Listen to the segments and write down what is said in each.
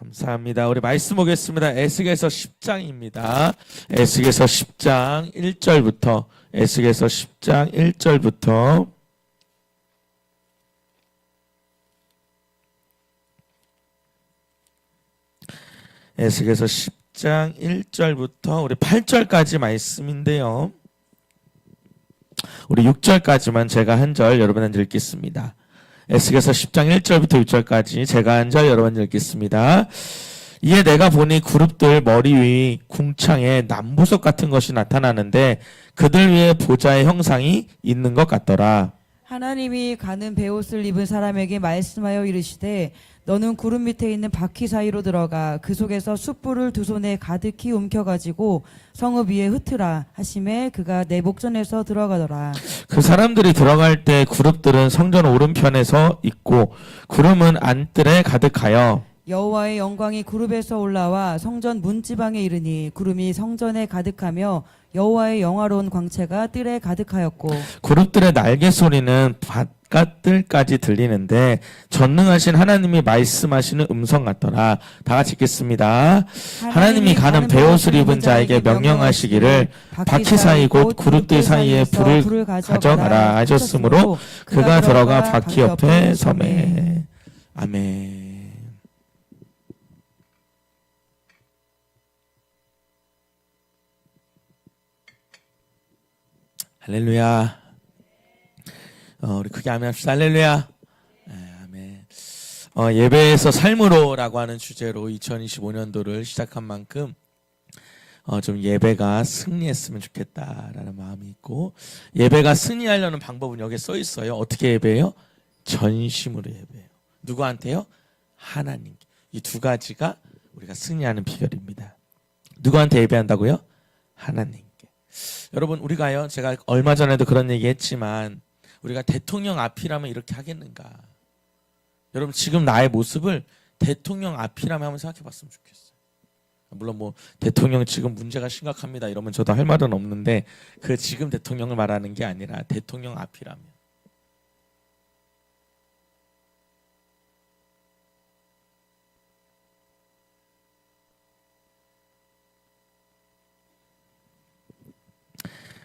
감사합니다. 우리 말씀 보겠습니다. 에스겔서 10장입니다. 에스겔서 10장 1절부터 에스겔서 10장 1절부터 에스겔서 10장 1절부터 우리 8절까지 말씀인데요. 우리 6절까지만 제가 한 절 여러분한테 읽겠습니다. 에스겔서 10장 1절부터 6절까지 제가 한 절 여러분한테 읽겠습니다. 이에 내가 보니 그룹들 머리 위 궁창에 남보석 같은 것이 나타나는데 그들 위에 보좌의 형상이 있는 것 같더라. 하나님이 가는 베옷을 입은 사람에게 말씀하여 이르시되 너는 구름 밑에 있는 바퀴 사이로 들어가 그 속에서 숯불을 두 손에 가득히 움켜가지고 성읍 위에 흩으라 하심에 그가 내 목전에서 들어가더라. 그 사람들이 들어갈 때 그룹들은 성전 오른편에서 있고 구름은 안뜰에 가득하여 여호와의 영광이 구름에서 올라와 성전 문지방에 이르니 구름이 성전에 가득하며 여호와의 영화로운 광채가 뜰에 가득하였고 그룹들의 날개 소리는 바깥뜰까지 들리는데 전능하신 하나님이 말씀하시는 음성 같더라. 다 같이 읽겠습니다. 하나님이 가는 베옷을 입은 자에게 명령하시기를 바퀴 사이 곧 그룹들 사이에 불을 가져가라 하셨으므로 그가 들어가 바퀴 옆에 서매. 아멘. 할렐루야. 우리 크게 아멘 합시다. 할렐루야. 네, 아멘. 예배에서 삶으로라고 하는 주제로 2025년도를 시작한 만큼 좀 예배가 승리했으면 좋겠다라는 마음이 있고, 예배가 승리하려는 방법은 여기에 써 있어요. 어떻게 예배해요? 전심으로 예배해요. 누구한테요? 하나님. 이 두 가지가 우리가 승리하는 비결입니다. 누구한테 예배한다고요? 하나님께. 여러분, 우리가요, 제가 얼마 전에도 그런 얘기 했지만 우리가 대통령 앞이라면 이렇게 하겠는가? 여러분, 지금 나의 모습을 대통령 앞이라면 한번 생각해 봤으면 좋겠어요. 물론 뭐 대통령 지금 문제가 심각합니다 이러면 저도 할 말은 없는데, 그 지금 대통령을 말하는 게 아니라 대통령 앞이라면.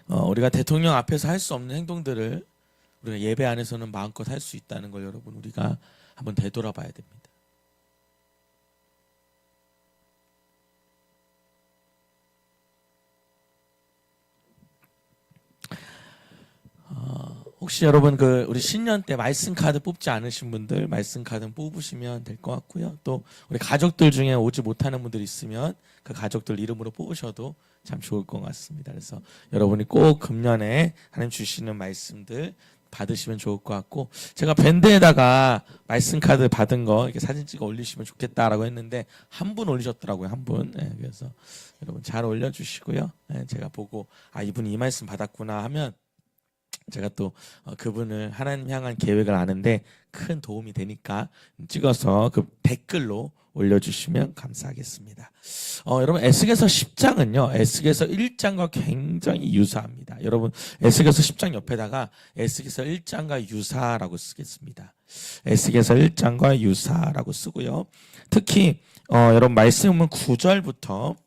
우리가 대통령 앞에서 할 수 없는 행동들을 우리가 예배 안에서는 마음껏 할 수 있다는 걸 여러분, 우리가 한번 되돌아봐야 됩니다. 혹시 여러분 우리 신년 때 말씀 카드 뽑지 않으신 분들 말씀 카드 뽑으시면 될 것 같고요. 또 우리 가족들 중에 오지 못하는 분들 있으면 그 가족들 이름으로 뽑으셔도 참 좋을 것 같습니다. 그래서 여러분이 꼭 금년에 하나님 주시는 말씀들 받으시면 좋을 것 같고, 제가 밴드에다가 말씀 카드 받은 거 이렇게 사진 찍어 올리시면 좋겠다라고 했는데 한 분 올리셨더라고요. 한 분. 네, 그래서 여러분 잘 올려주시고요. 네, 제가 보고 이분이 이 말씀 받았구나 하면 제가 또 그분을 하나님 향한 계획을 아는데 큰 도움이 되니까 찍어서 그 댓글로 올려주시면 감사하겠습니다. 여러분, 에스겔서 10장은요 에스겔서 1장과 굉장히 유사합니다. 여러분, 에스겔서 10장 옆에다가 에스겔서 1장과 유사라고 쓰겠습니다. 에스겔서 1장과 유사라고 쓰고요. 특히 여러분 말씀은 9절부터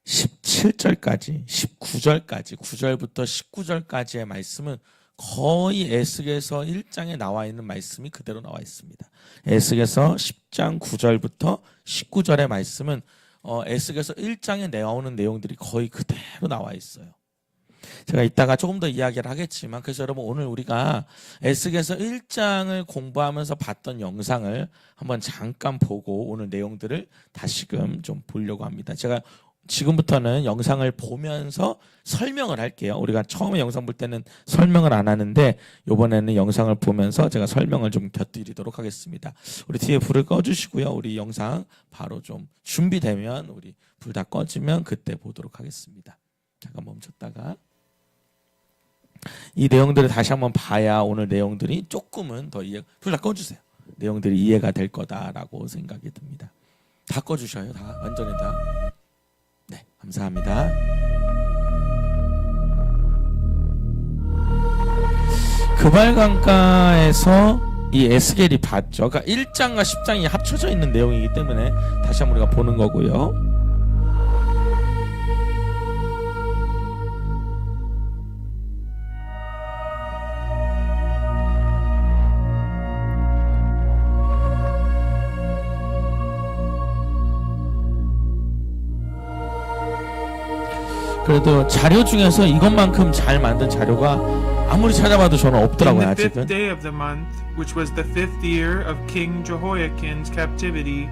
17절까지 19절까지 9절부터 19절까지의 말씀은 거의 에스겔서 1장에 나와 있는 말씀이 그대로 나와 있습니다. 에스겔서 10장 9절부터 19절의 말씀은 에스겔서 1장에 나오는 내용들이 거의 그대로 나와 있어요. 제가 이따가 조금 더 이야기를 하겠지만, 그래서 여러분 오늘 우리가 에스겔서 1장을 공부하면서 봤던 영상을 한번 잠깐 보고 오늘 내용들을 다시금 좀 보려고 합니다. 제가 지금부터는 영상을 보면서 설명을 할게요. 우리가 처음에 영상 볼 때는 설명을 안 하는데 이번에는 영상을 보면서 제가 설명을 좀 곁들이도록 하겠습니다. 우리 뒤에 불을 꺼주시고요. 우리 영상 바로 좀 준비되면 우리 불 다 꺼지면 그때 보도록 하겠습니다. 잠깐 멈췄다가 이 내용들을 다시 한번 봐야 오늘 내용들이 조금은 더 불 다 꺼주세요. 내용들이 이해가 될 거다라고 생각이 듭니다. 다 꺼주셔요. 다 완전히 다. 네, 감사합니다. 그발강가에서 이 에스겔이 봤죠. 그러니까 1장과 10장이 합쳐져 있는 내용이기 때문에 다시 한번 우리가 보는 거고요. 그래도 자료 중에서 이것만큼 잘 만든 자료가 아무리 찾아봐도 저는 In 없더라고요. the fifth 아직은. day of the month, which was the 5th year of King Jehoiakim's captivity,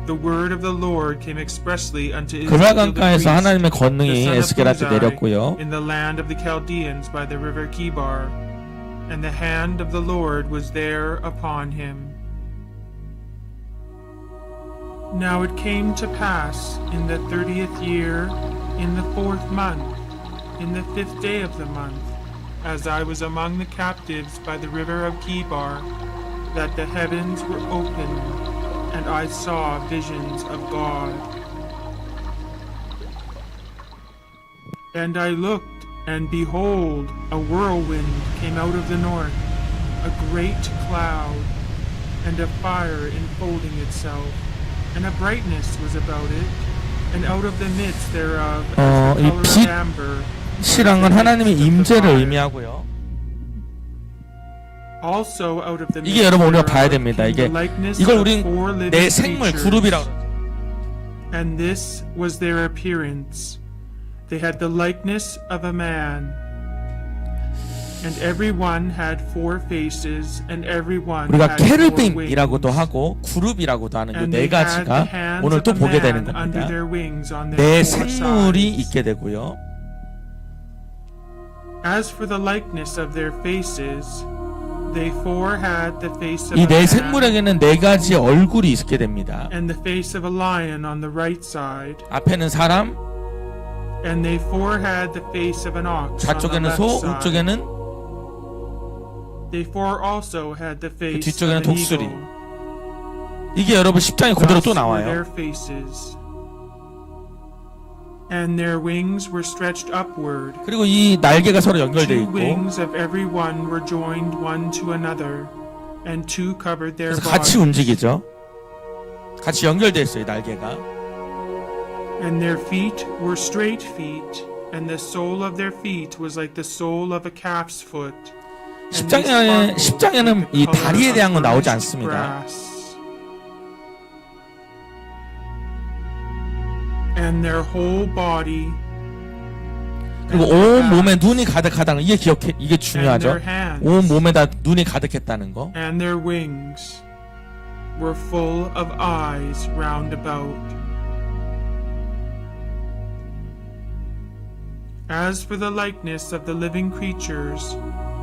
the word of the Lord came expressly unto Ezekiel the 그발강가에서 priest, 하나님의 the 권능이 son of 에스겔한테 Buzi, 내렸고요. in the land of the Chaldeans by the river Kibar, and the hand of the Lord was there upon him. Now it came to pass in the 30th year, in the 4th month, in the 5th day of the month, as I was among the captives by the river of Kibar, that the heavens were opened, and I saw visions of God. And I looked, and behold, a whirlwind came out of the north, a great cloud, and a fire enfolding itself, and a brightness was about it, and out of the midst thereof as the 이 color 빛 of amber. 실황은 하나님의 임재를 의미하고요. Also out of the 이게 midst 여러분 우리가 thereof 봐야 됩니다. came the 이게 likeness 이걸 of 우린 four living 내 생물 creatures, 그룹이라고 그러죠. and this was their appearance. They had the likeness of a man, and every one had four faces, and every one 우리가 had four 케르빔이라고도 wings. 하고 그룹이라고도 하는 이 And 네 they had the 가지가 hands 오늘 of 또 a 보게 되는 man under 겁니다. their wings on their 내 four 생물이 sides. 있게 되고요. As for the likeness of their faces, they four had the face of 이 a 네 man, 생물에게는 네 가지의 얼굴이 있게 됩니다. and the face of a lion on the right side, 앞에는 사람, and they four had the face of an ox on the 좌쪽에는 left 소, side. 우쪽에는 They four also had the face 뒤쪽에는 of an 독수리. eagle. 이게 여러분 10장에 그대로 또 Thus were 나와요. their faces. And their wings were stretched upward. 그리고 이 날개가 서로 연결되어 Two 있고 wings of every one were joined one to another, and two covered their 그래서 같이 bodies. 움직이죠. 같이 연결되어 있어요, 이 날개가. And their feet were straight feet, and the sole of their feet was like the sole of a calf's foot. And they sparkled 10장에는 like the 이 color 다리에 of 대한 건 나오지 burnished 않습니다. brass. And their whole body 그리고 and their 온 몸에 backs, 눈이 가득하다는 거, 이게 이게 and 중요하죠. their hands 온 몸에다 눈이 가득했다는 거. and their wings were full of eyes round about. As for the likeness of the living creatures,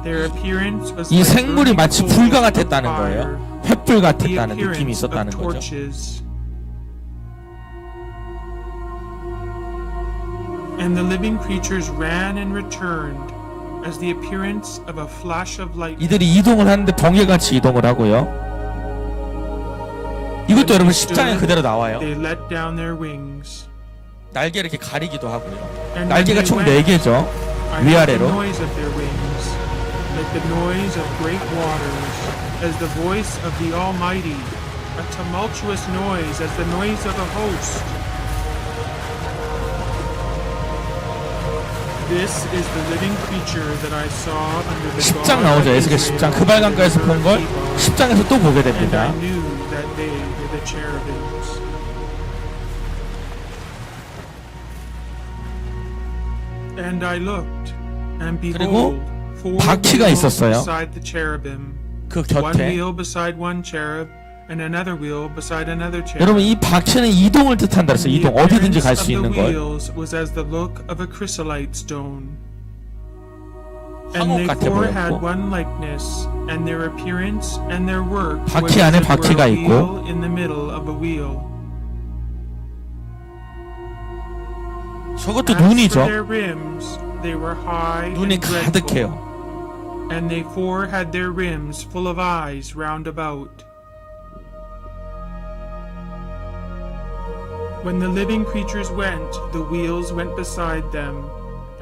their appearance was 이 like 생물이 burning 마치 coals 불과 of 같았다는 fire, 거예요. 횃불 the 같았다는 느낌이 appearance of 있었다는 거죠. torches. And the living creatures ran and returned as the appearance of a flash of lightning. 이들이 이동을 하는데 번개같이 이동을 하고요. 이것도 여러분 10장에 그대로 나와요. They let down their wings. 날개를 이렇게 가리기도 하고요. And when 날개가 they 총 went, 4개죠. I heard the 위아래로. noise of their wings, like the noise of great waters, as the voice of the Almighty, a tumultuous noise as the noise of a host. This is the living creature that I saw under the 10장 God 나오죠. of 에스겔 Israel 10장. 그발강가에서 본 걸 10장에서 또 보게 And I 됩니다. knew that they were the cherubims. And I looked, and behold, four 바퀴가 wheels 있었어요. beside the cherubim, 그 one 곁에. wheel beside one cherub, and another wheel beside another cherub. 여러분 이 바퀴는 이동을 뜻한다 그랬어요. And the 이동. 어디든지 갈 appearance 수 of 있는 the 걸. wheels was as the look of a chrysolite stone. And 황옥 they 같아 four had 보였고. one likeness, and their appearance and their work was 바퀴 as 안에 it were 바퀴가 a 있고. wheel in the middle of a wheel. 저것도 As for 눈이죠. their rims, they were high 눈이 and dreadful, 가득해요. and they four had their rims full of eyes round about. When the living creatures went, the wheels went beside them,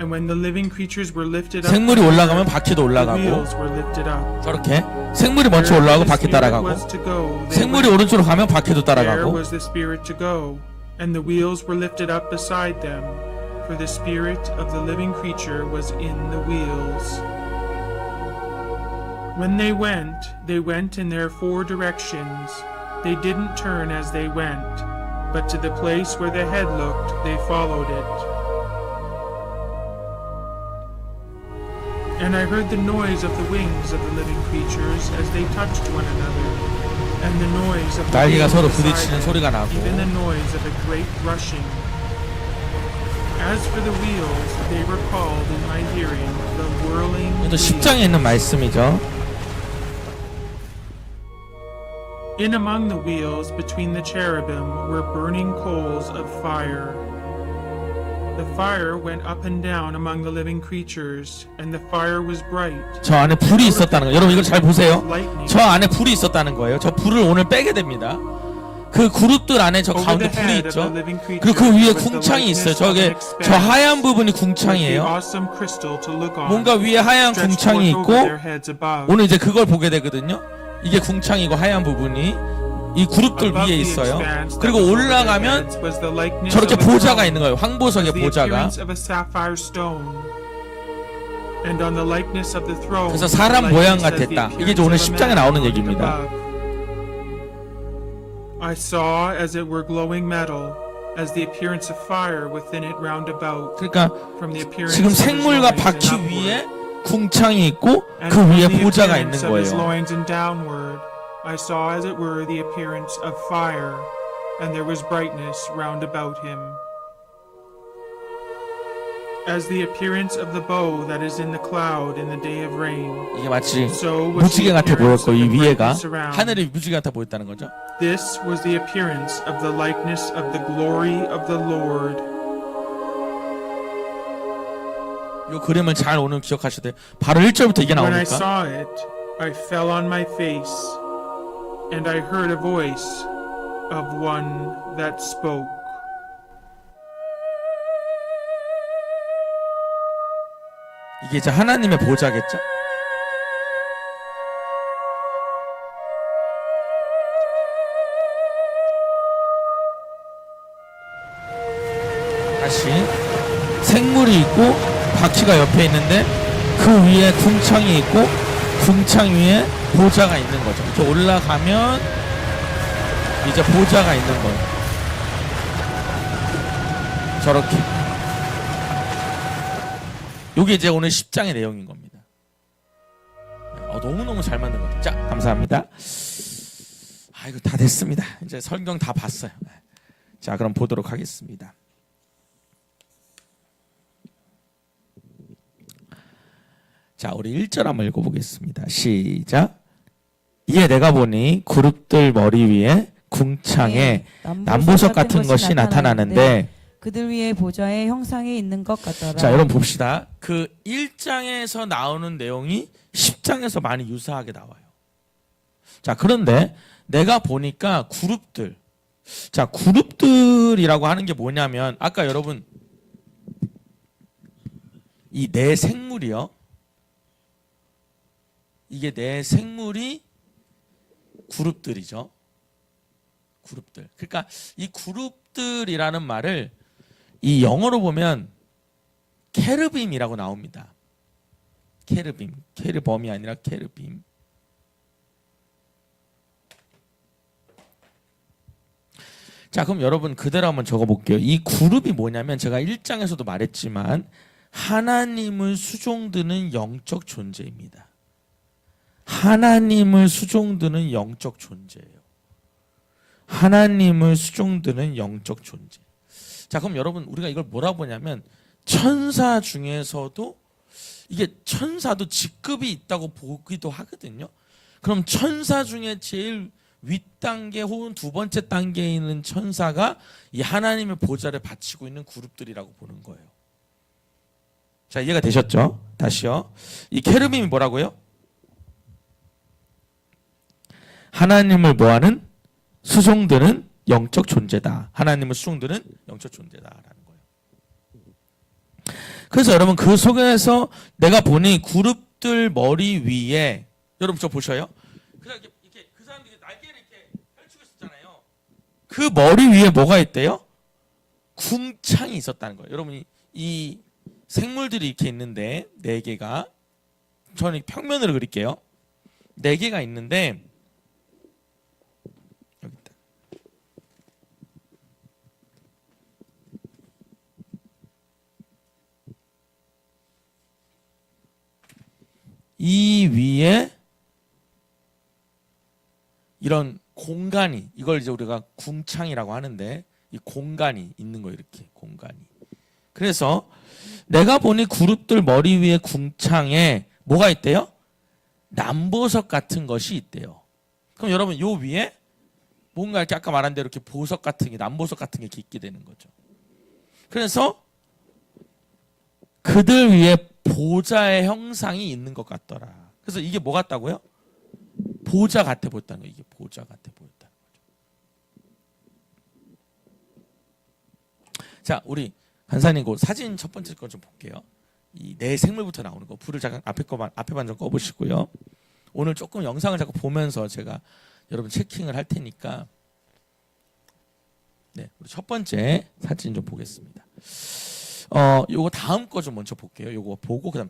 And when the living creatures were lifted up, 생물이 올라가면 바퀴도 the 올라가고 wheels were lifted up. 저렇게 생물이 먼저 Wherever 올라가고 the 바퀴 spirit 따라가고 was to go, they 생물이 went. 오른쪽으로 가면 바퀴도 There 따라가고 was the spirit to go, and the wheels were lifted up beside them, for the spirit of the living creature was in the wheels. When they went in their four directions. They didn't turn as they went, but to the place where the head looked, they followed it. And I heard the noise of the wings of the living creatures as they touched one another, and the noise of the 날개가 wind 서로 beside 부딪히는 them, 소리가 나고 even the noise of a great rushing. As for the wheels, they were called in my hearing the whirling 또 wheels. 10장에 있는 말씀이죠. In among the wheels between the cherubim were burning coals of fire. The fire went up and down among the living creatures, and the fire was bright. 저 안에 불이 있었다는 거. 여러분 이걸 잘 보세요. Lightning. 저 안에 불이 있었다는 거예요. 저 불을 오늘 빼게 됩니다. 그 그룹들 안에 저 Over 가운데 the 불이 head of the 있죠. living creatures 그리고 그 위에 was the 궁창이 있어요. likeness of 저게 an 저 expanse, 하얀 부분이 like the 궁창이에요. awesome crystal to look on, 뭔가 위에 하얀 stretched 궁창이 forth 있고 over their heads above. 오늘 이제 그걸 보게 되거든요. 이게 궁창이고 하얀 부분이 이 그룹들 Above 위에 the 있어요. expanse that 그리고 was over their 올라가면 heads was the likeness 저렇게 of a 보좌가 throne, 있는 거예요. 황보석의 the 보좌가. appearance of a sapphire stone. And on the likeness of the throne, 그래서 the 사람 모양 likeness as the 같았다. 이게 이제 오늘 appearance of a 10장에 man 나오는 floating 얘기입니다. above. I saw as it were glowing metal, as the appearance of fire within it round about. 그러니까 From the appearance 지금 of his 생물과 loins 바퀴 and 위에 upward. 궁창이 있고 And 그 from 위에 the 보좌가 있는 appearance of his 거예요. loins and downward, I saw as it were the appearance of fire, and there was brightness round about him. As the appearance of the bow that is in the cloud in the day of rain, 이게 마치 so was 무지개 the 같아 appearance 보였고 of 이 the 위에가 brightness around. 하늘이 무지개 같아 보였다는 거죠. This was the appearance of the likeness of the glory of the Lord. 이 그림을 잘 오늘 기억하셔야 돼요. 바로 1절부터 이게 When I 나오니까 saw it, I fell on my face, and I heard a voice of one that spoke. 이게 이제 하나님의 보좌겠죠. 다시 생물이 있고 바퀴가 옆에 있는데 그 위에 궁창이 있고 궁창 위에 보좌가 있는 거죠. 이렇게 올라가면 이제 보좌가 있는 거예요. 저렇게. 요게 이제 오늘 10장의 내용인 겁니다. 너무너무 잘 만든 것 같아요. 자, 감사합니다. 이거 다 됐습니다. 이제 설경 다 봤어요. 자, 그럼 보도록 하겠습니다. 자, 우리 1절 한번 읽어보겠습니다. 시작. 이에 내가 보니 그룹들 머리 위에 궁창에 남보석 같은 것이 나타나는데 그들 위에 보좌의 형상이 있는 것 같더라. 자, 여러분 봅시다. 그 1장에서 나오는 내용이 10장에서 많이 유사하게 나와요. 자, 그런데 내가 보니까 그룹들. 자, 그룹들이라고 하는 게 뭐냐면 아까 여러분 이 네 생물이요. 이게 네 생물이 그룹들이죠. 그룹들. 그러니까 이 그룹들이라는 말을 이 영어로 보면 케르빔이라고 나옵니다. 케르빔. 케르범이 아니라 케르빔. 자, 그럼 여러분 그대로 한번 적어볼게요. 이 그룹이 뭐냐면 제가 1장에서도 말했지만 하나님을 수종드는 영적 존재입니다. 하나님을 수종드는 영적 존재예요. 하나님을 수종드는 영적 존재. 자, 그럼 여러분 우리가 이걸 뭐라 보냐면 천사 중에서도 이게 천사도 직급이 있다고 보기도 하거든요. 그럼 천사 중에 제일 윗단계 혹은 두 번째 단계에 있는 천사가 이 하나님의 보좌를 바치고 있는 그룹들이라고 보는 거예요. 자, 이해가 되셨죠? 다시요. 이 케르빔이 뭐라고요? 하나님을 뭐하는? 수종드는 영적 존재다. 하나님을 수종드는 영적 존재다라는 거예요. 그래서 여러분 그 속에서 내가 보니 그룹들 머리 위에 여러분 저 보셔요. 그냥 이렇게 그 사람들이 날개를 이렇게 펼치고 있었잖아요. 그 머리 위에 뭐가 있대요? 궁창이 있었다는 거예요. 여러분 이 생물들이 이렇게 있는데 네 개가 저는 평면으로 그릴게요. 네 개가 있는데 여기 있다. 이 위에 이런 공간이 이걸 이제 우리가 궁창이라고 하는데 이 공간이 있는 거예요. 이렇게 공간이. 그래서 내가 보니 그룹들 머리 위에 궁창에 뭐가 있대요? 남보석 같은 것이 있대요. 그럼 여러분 요 위에 뭔가 이렇게 아까 말한 대로 이렇게 보석 같은 게 남보석 같은 게 이렇게 있게 되는 거죠. 그래서 그들 위에 보좌의 형상이 있는 것 같더라. 그래서 이게 뭐 같다고요? 보좌 같아 보였다는 거예요. 이게 보좌 같아 보였다는 거죠. 자, 우리 간사님 그 사진 첫 번째 거 좀 볼게요. 이 내 생물부터 나오는 거 불을 잠깐 앞에만 좀 꺼보시고요. 오늘 조금 영상을 자꾸 보면서 제가 여러분 체킹을 할 테니까 네, 우리 첫 번째 사진 좀 보겠습니다. 요거 다음 거 좀 먼저 볼게요. 요거 보고 그다음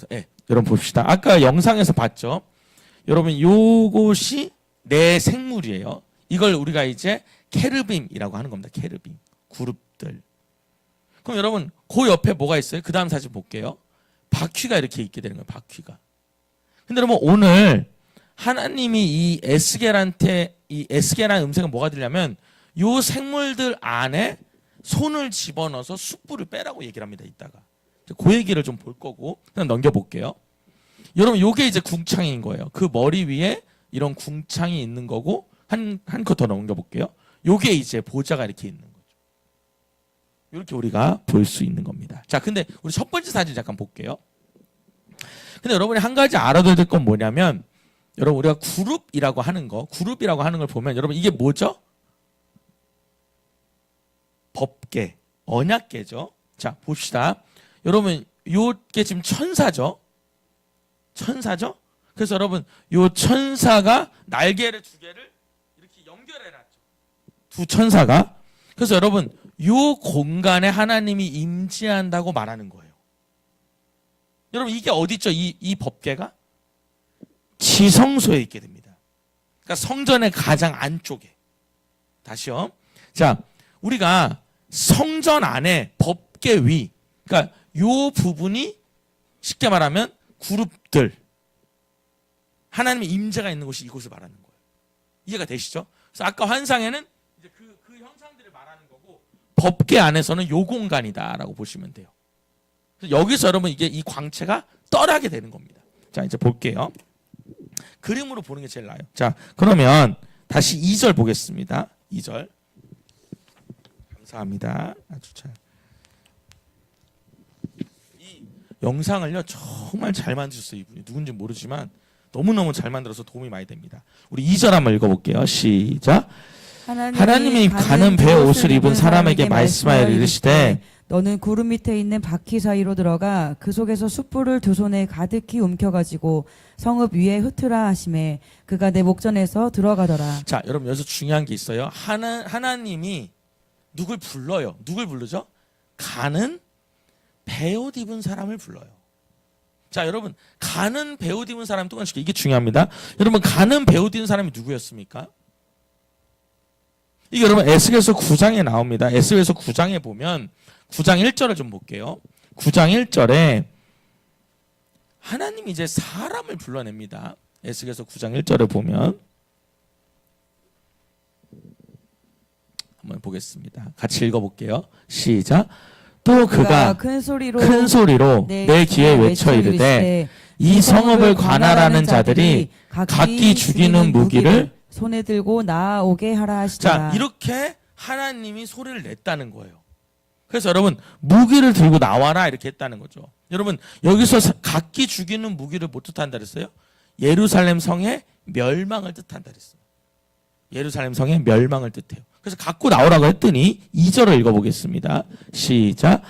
여러분 봅시다. 아까 영상에서 봤죠. 여러분 요것이 내 생물이에요. 이걸 우리가 이제 케르빔이라고 하는 겁니다. 케르빔 그룹들. 그럼 여러분 그 옆에 뭐가 있어요? 그 다음 사진 볼게요. 바퀴가 이렇게 있게 되는 거예요. 바퀴가. 근데 여러분 오늘 하나님이 이 에스겔한테 이 에스겔한 음색은 뭐가 들냐면 요 생물들 안에 손을 집어넣어서 숯불을 빼라고 얘기를 합니다. 이따가 그 얘기를 좀 볼 거고 그냥 넘겨볼게요. 여러분 요게 이제 궁창인 거예요. 그 머리 위에 이런 궁창이 있는 거고 한 컷 더 넘겨볼게요. 요게 이제 보좌가 이렇게 있는 거죠. 이렇게 우리가 볼 수 있는 겁니다. 자, 근데 우리 첫 번째 사진 잠깐 볼게요. 근데 여러분이 한 가지 알아둬야 될 건 뭐냐면 여러분 우리가 그룹이라고 하는 걸 보면 여러분 이게 뭐죠? 법계, 언약계죠. 자, 봅시다. 여러분 요게 지금 천사죠. 천사죠? 그래서 여러분 요 천사가 날개를 두 개를 이렇게 연결해놨죠. 두 천사가. 그래서 여러분 요 공간에 하나님이 임재한다고 말하는 거예요. 여러분 이게 어디 있죠? 이 법궤가 지성소에 있게 됩니다. 그러니까 성전의 가장 안쪽에. 다시요. 자, 우리가 성전 안에 법궤 위, 그러니까 요 부분이 쉽게 말하면 그룹들, 하나님의 임재가 있는 곳이 이곳을 말하는 거예요. 이해가 되시죠? 그래서 아까 환상에는 이제 그 형상들을 말하는 거고 법궤 안에서는 요 공간이다라고 보시면 돼요. 그래서 여기서 여러분 이게 이 광채가 떠나게 되는 겁니다. 자, 이제 볼게요. 그림으로 보는 게 제일 나아요. 자, 그러면 다시 2절 보겠습니다. 2절. 감사합니다. 아주 잘. 이 영상을요 정말 잘 만드셨어요. 이분이 누군지 모르지만 너무너무 잘 만들어서 도움이 많이 됩니다. 우리 2절 한번 읽어볼게요. 시작. 하나님이 가는 배 옷을 입은 사람에게 말씀하여 이르시되 너는 구름 밑에 있는 바퀴 사이로 들어가 그 속에서 숯불을 두 손에 가득히 움켜가지고 성읍 위에 흩으라 하시매 그가 내 목전에서 들어가더라. 자, 여러분 여기서 중요한 게 있어요. 하나님이 누굴 불러요? 누굴 부르죠? 가는 배옷 입은 사람을 불러요. 자, 여러분 가는 배옷 입은 사람 또 이게 중요합니다. 여러분 가는 배옷 입은 사람이 누구였습니까? 이게 여러분 에스겔서 9장에 나옵니다. 에스겔서 9장에 보면 9장 1절을 좀 볼게요. 9장 1절에 하나님이 이제 사람을 불러냅니다. 에스겔서 9장 1절을 보면 한번 보겠습니다. 같이 읽어볼게요. 시작. 또 그가 큰 소리로 내 귀에 외쳐 이르되 이 성읍을 관할하는 자들이 각기 죽이는 무기를 손에 들고 나아오게 하라 하시더라. 자, 이렇게 하나님이 소리를 냈다는 거예요. 그래서 여러분 무기를 들고 나와라 이렇게 했다는 거죠. 여러분 여기서 각기 죽이는 무기를 못 뜻한다 그랬어요? 예루살렘 성의 멸망을 뜻한다 그랬어요. 예루살렘 성의 멸망을 뜻해요. 그래서 갖고 나오라고 했더니 2절을 읽어보겠습니다. 시작.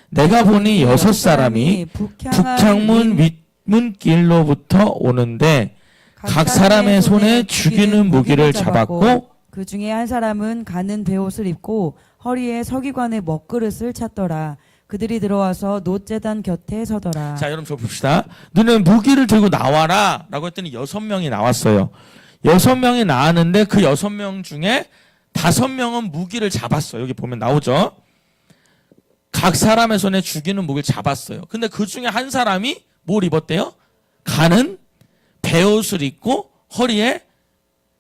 내가 보니 6사람이 북향문 윗문길로부터 오는데 각 사람의 손에 죽이는 무기를 잡았고 그 중에 한 사람은 가는 베옷을 입고 허리에 서기관의 먹그릇을 찼더라. 그들이 들어와서 놋제단 곁에 서더라. 자, 여러분 저 봅시다. 너는 무기를 들고 나와라 라고 했더니 6명이 나왔어요. 6명이 나왔는데 그 6명 중에 5명은 무기를 잡았어요. 여기 보면 나오죠. 각 사람의 손에 죽이는 무기를 잡았어요. 근데 그 중에 한 사람이 뭘 입었대요? 가는 베옷을 입고 허리에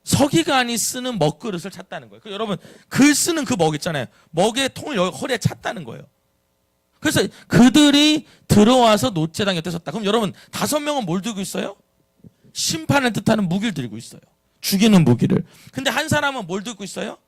서기관이 쓰는 먹그릇을 찼다는 거예요. 여러분 글 쓰는 그 먹 있잖아요. 먹의 통을 여기 허리에 찼다는 거예요. 그래서 그들이 들어와서 놋제단 곁에 섰다. 그럼 여러분 5명은 뭘 들고 있어요? 심판을 뜻하는 무기를 들고 있어요. 죽이는 무기를. 근데 한 사람은 뭘 들고 있어요?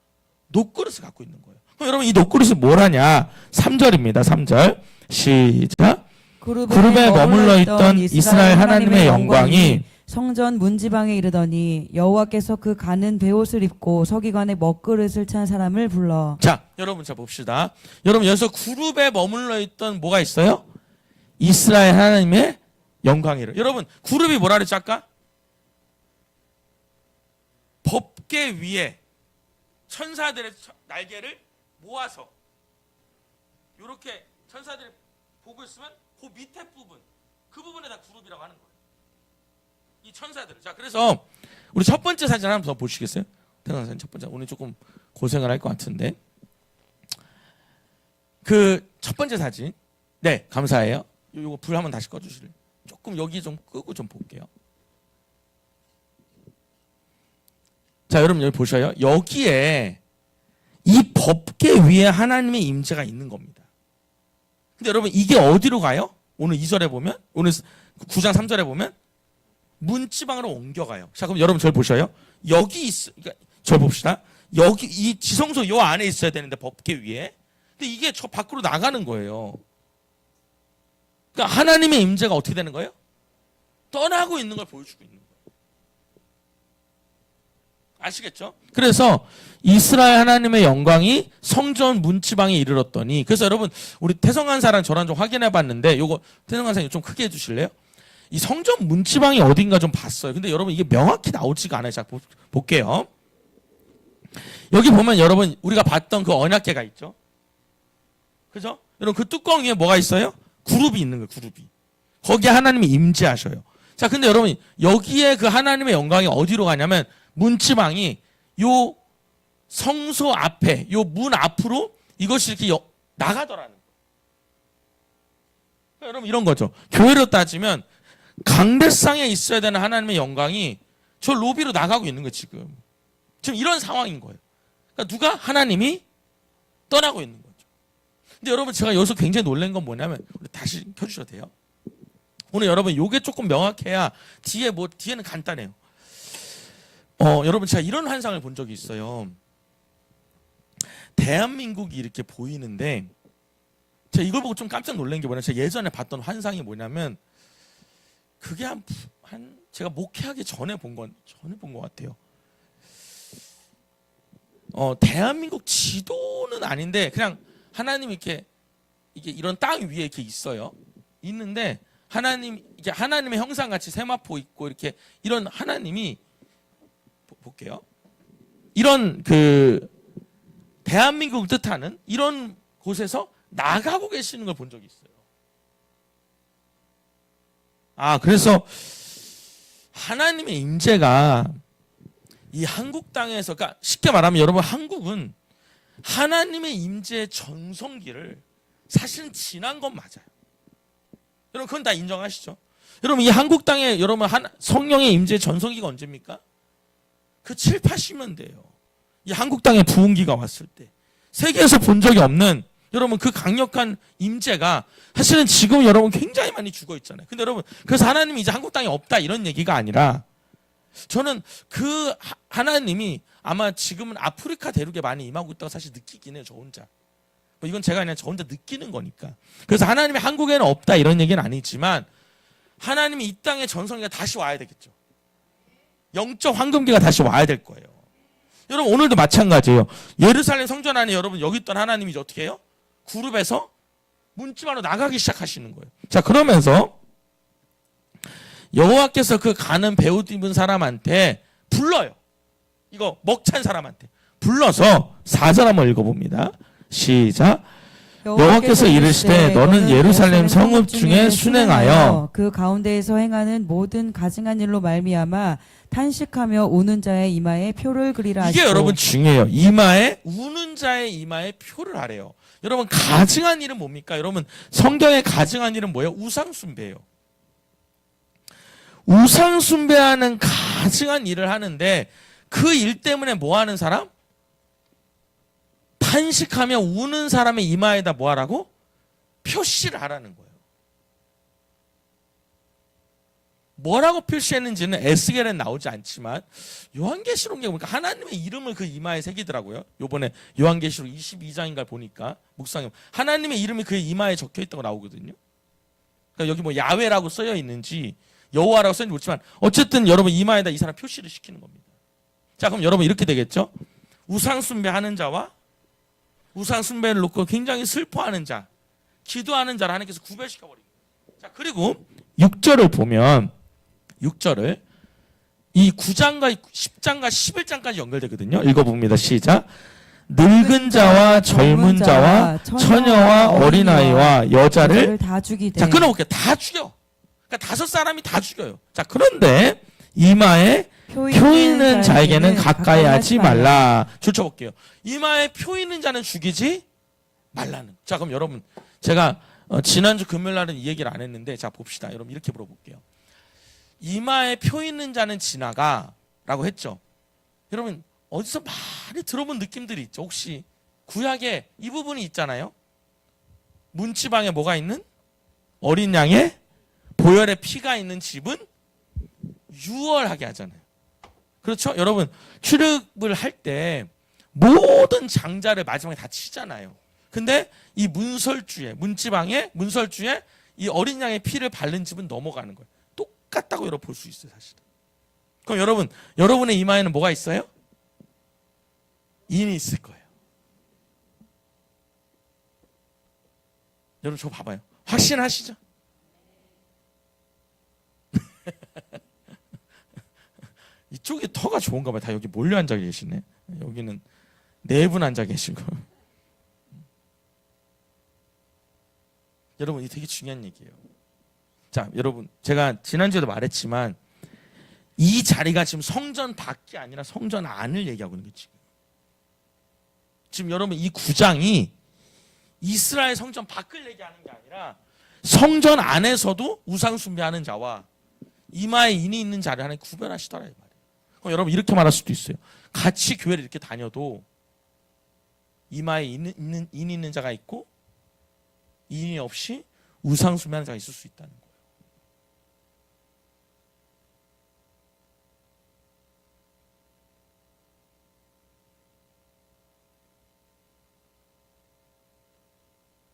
놋그릇을 갖고 있는 거예요. 그럼 여러분 이 놋그릇이 뭘 하냐? 3절입니다. 3절 시작. 그룹에 머물러 있던 이스라엘 하나님의 영광이 성전 문지방에 이르더니 여호와께서 그 가는 베옷을 입고 서기관의 먹그릇을 찬 사람을 불러. 자, 여러분 자 봅시다. 여러분 여기서 그룹에 머물러 있던 뭐가 있어요? 이스라엘 하나님의 영광이래. 여러분 그룹이 뭐라 그랬죠 아까? 법계 위에 천사들의 날개를 모아서 이렇게 천사들이 보고 있으면 그 밑에 부분, 그 부분에 다 그룹이라고 하는 거예요. 이 천사들을. 자, 그래서 우리 첫 번째 사진 한번 더 보시겠어요? 태어난 사진 첫 번째. 오늘 조금 고생을 할 것 같은데. 그 첫 번째 사진. 네, 감사해요. 요거 불 한번 다시 꺼주실래요? 조금 여기 좀 끄고 좀 볼게요. 자, 여러분 여기 보셔요. 여기에 이 법계 위에 하나님의 임재가 있는 겁니다. 근데 여러분 이게 어디로 가요? 오늘 2절에 보면, 오늘 9장 3절에 보면 문지방으로 옮겨가요. 자, 그럼 여러분 저를 보셔요. 여기 그러니까 저를 봅시다. 여기 이 지성소 요 안에 있어야 되는데 법계 위에. 근데 이게 저 밖으로 나가는 거예요. 그러니까 하나님의 임재가 어떻게 되는 거예요? 떠나고 있는 걸 보여주고 있는 거예요. 아시겠죠? 그래서 이스라엘 하나님의 영광이 성전 문지방에 이르렀더니, 그래서 여러분 우리 태성한사랑 저랑 좀 확인해 봤는데, 요거 태성한사님 좀 크게 해주실래요? 이 성전 문지방이 어딘가 좀 봤어요. 근데 여러분 이게 명확히 나오지가 않아요. 자, 볼게요. 여기 보면 여러분 우리가 봤던 그 언약궤가 있죠? 그죠? 여러분 그 뚜껑 위에 뭐가 있어요? 그룹이 있는 거예요. 그룹이. 거기에 하나님이 임재하셔요. 자, 근데 여러분 여기에 그 하나님의 영광이 어디로 가냐면 문지방이 요 성소 앞에 요 문 앞으로 이것이 이렇게 나가더라는 거예요. 그러니까 여러분 이런 거죠. 교회로 따지면 강대상에 있어야 되는 하나님의 영광이 저 로비로 나가고 있는 거예요. 지금 이런 상황인 거예요. 그러니까 누가? 하나님이 떠나고 있는 거죠. 근데 여러분 제가 여기서 굉장히 놀란 건 뭐냐면, 우리 다시 켜주셔도 돼요. 오늘 여러분 요게 조금 명확해야 뒤에는 간단해요. 여러분 제가 이런 환상을 본 적이 있어요. 대한민국이 이렇게 보이는데, 제가 이걸 보고 좀 깜짝 놀란 게 뭐냐면, 제가 예전에 봤던 환상이 뭐냐면, 그게 제가 목회하기 전에 본 것 같아요. 대한민국 지도는 아닌데 그냥 하나님이 이게 이런 땅 위에 이렇게 있어요. 있는데 이게 하나님의 형상같이 세마포 있고 이렇게 이런 하나님이 볼게요. 이런 그 대한민국을 뜻하는 이런 곳에서 나가고 계시는 걸 본 적이 있어요. 그래서 하나님의 임재가 이 한국 땅에서, 그러니까 쉽게 말하면 여러분 한국은 하나님의 임재의 전성기를 사실은 지난 건 맞아요. 여러분 그건 다 인정하시죠? 여러분 이 한국 땅에 여러분 성령의 임재의 전성기가 언제입니까? 그 7, 80년대예요. 이 한국 땅에 부흥기가 왔을 때 세계에서 본 적이 없는 여러분 그 강력한 임재가 사실은 지금 여러분 굉장히 많이 죽어 있잖아요. 근데 여러분 그래서 하나님이 이제 한국 땅에 없다 이런 얘기가 아니라, 저는 그 하나님이 아마 지금은 아프리카 대륙에 많이 임하고 있다고 사실 느끼긴 해요. 저 혼자. 이건 제가 그냥 저 혼자 느끼는 거니까. 그래서 하나님이 한국에는 없다 이런 얘기는 아니지만, 하나님이 이 땅에 전성기가 다시 와야 되겠죠. 영적 황금기가 다시 와야 될 거예요. 여러분 오늘도 마찬가지예요. 예루살렘 성전 안에 여러분 여기 있던 하나님이 이제 어떻게 해요? 그룹에서 문집 안으로 나가기 시작하시는 거예요. 자, 그러면서 여호와께서 그 가는 베옷 입은 사람한테 불러요. 이거 먹찬 사람한테 불러서 4절 한번 읽어봅니다. 시작. 여호와께서 이르시되 너는 예루살렘 성읍 중에 순행하여 그 가운데에서 행하는 모든 가증한 일로 말미암아 탄식하며 우는 자의 이마에 표를 그리라 하시고. 이게 여러분 중요해요. 이마에 우는 자의 이마에 표를 하래요. 여러분 가증한 일은 뭡니까? 여러분 성경의 가증한 일은 뭐예요? 우상 숭배예요. 우상 숭배하는 가증한 일을 하는데 그 일 때문에 뭐 하는 사람? 탄식하며 우는 사람의 이마에다 뭐 하라고? 표시를 하라는 거예요. 뭐라고 표시했는지는 에스겔엔 나오지 않지만 요한계시록에 보니까 하나님의 이름을 그 이마에 새기더라고요. 요번에 요한계시록 22장인가 보니까 묵상해 하나님의 이름이 그 이마에 적혀 있다고 나오거든요. 그러니까 여기 뭐 야훼라고 써여 있는지 여호와라고 써있는지 모르지만 어쨌든 여러분 이마에다 이 사람 표시를 시키는 겁니다. 자, 그럼 여러분 이렇게 되겠죠? 우상 숭배하는 자와 우상 숭배를 놓고 굉장히 슬퍼하는 자, 기도하는 자를 하나님께서 구별시켜 버립니다. 자, 그리고 6절을 보면 6절을 이 9장과 10장과 11장까지 연결되거든요. 읽어봅니다. 시작. 늙은 자와 젊은 자와 처녀와 어린아이와 여자를 다 죽이되. 자, 끊어볼게요. 다 죽여. 그러니까 5사람이 다 죽여요. 자, 그런데 이마에 표 있는 자에게는 가까이 하지 말라. 줄쳐볼게요. 이마에 표 있는 자는 죽이지 말라는. 자, 그럼 여러분 제가 지난주 금요일 날은 이 얘기를 안 했는데 자 봅시다. 여러분 이렇게 물어볼게요. 이마에 표 있는 자는 지나가 라고 했죠. 여러분 어디서 많이 들어본 느낌들이 있죠. 혹시 구약에 이 부분이 있잖아요. 문지방에 뭐가 있는? 어린 양의 보혈의 피가 있는 집은 유월하게 하잖아요. 그렇죠? 여러분 출애굽을 할 때 모든 장자를 마지막에 다 치잖아요. 근데 이 문설주에 문지방에 문설주에 이 어린 양의 피를 바른 집은 넘어가는 거예요. 똑같다고 여러분 볼 수 있어요, 사실은. 그럼 여러분의 이마에는 뭐가 있어요? 인이 있을 거예요. 여러분 저 봐봐요. 확신하시죠? 이쪽이 터가 좋은가 봐요. 다 여기 몰려 앉아 계시네. 여기는 4분 앉아 계시고. 여러분, 이 되게 중요한 얘기예요. 자, 여러분, 제가 지난주에도 말했지만 이 자리가 지금 성전 밖이 아니라 성전 안을 얘기하고 있는 거지. 지금 여러분 이 9장이 이스라엘 성전 밖을 얘기하는 게 아니라 성전 안에서도 우상 숭배하는 자와 이마에 인이 있는 자를 하나님 구별하시더라 이 말이에요. 그럼 여러분 이렇게 말할 수도 있어요. 같이 교회를 이렇게 다녀도 이마에 인이 있는 자가 있고 인이 없이 우상 숭배하는 자가 있을 수 있다는 거예요.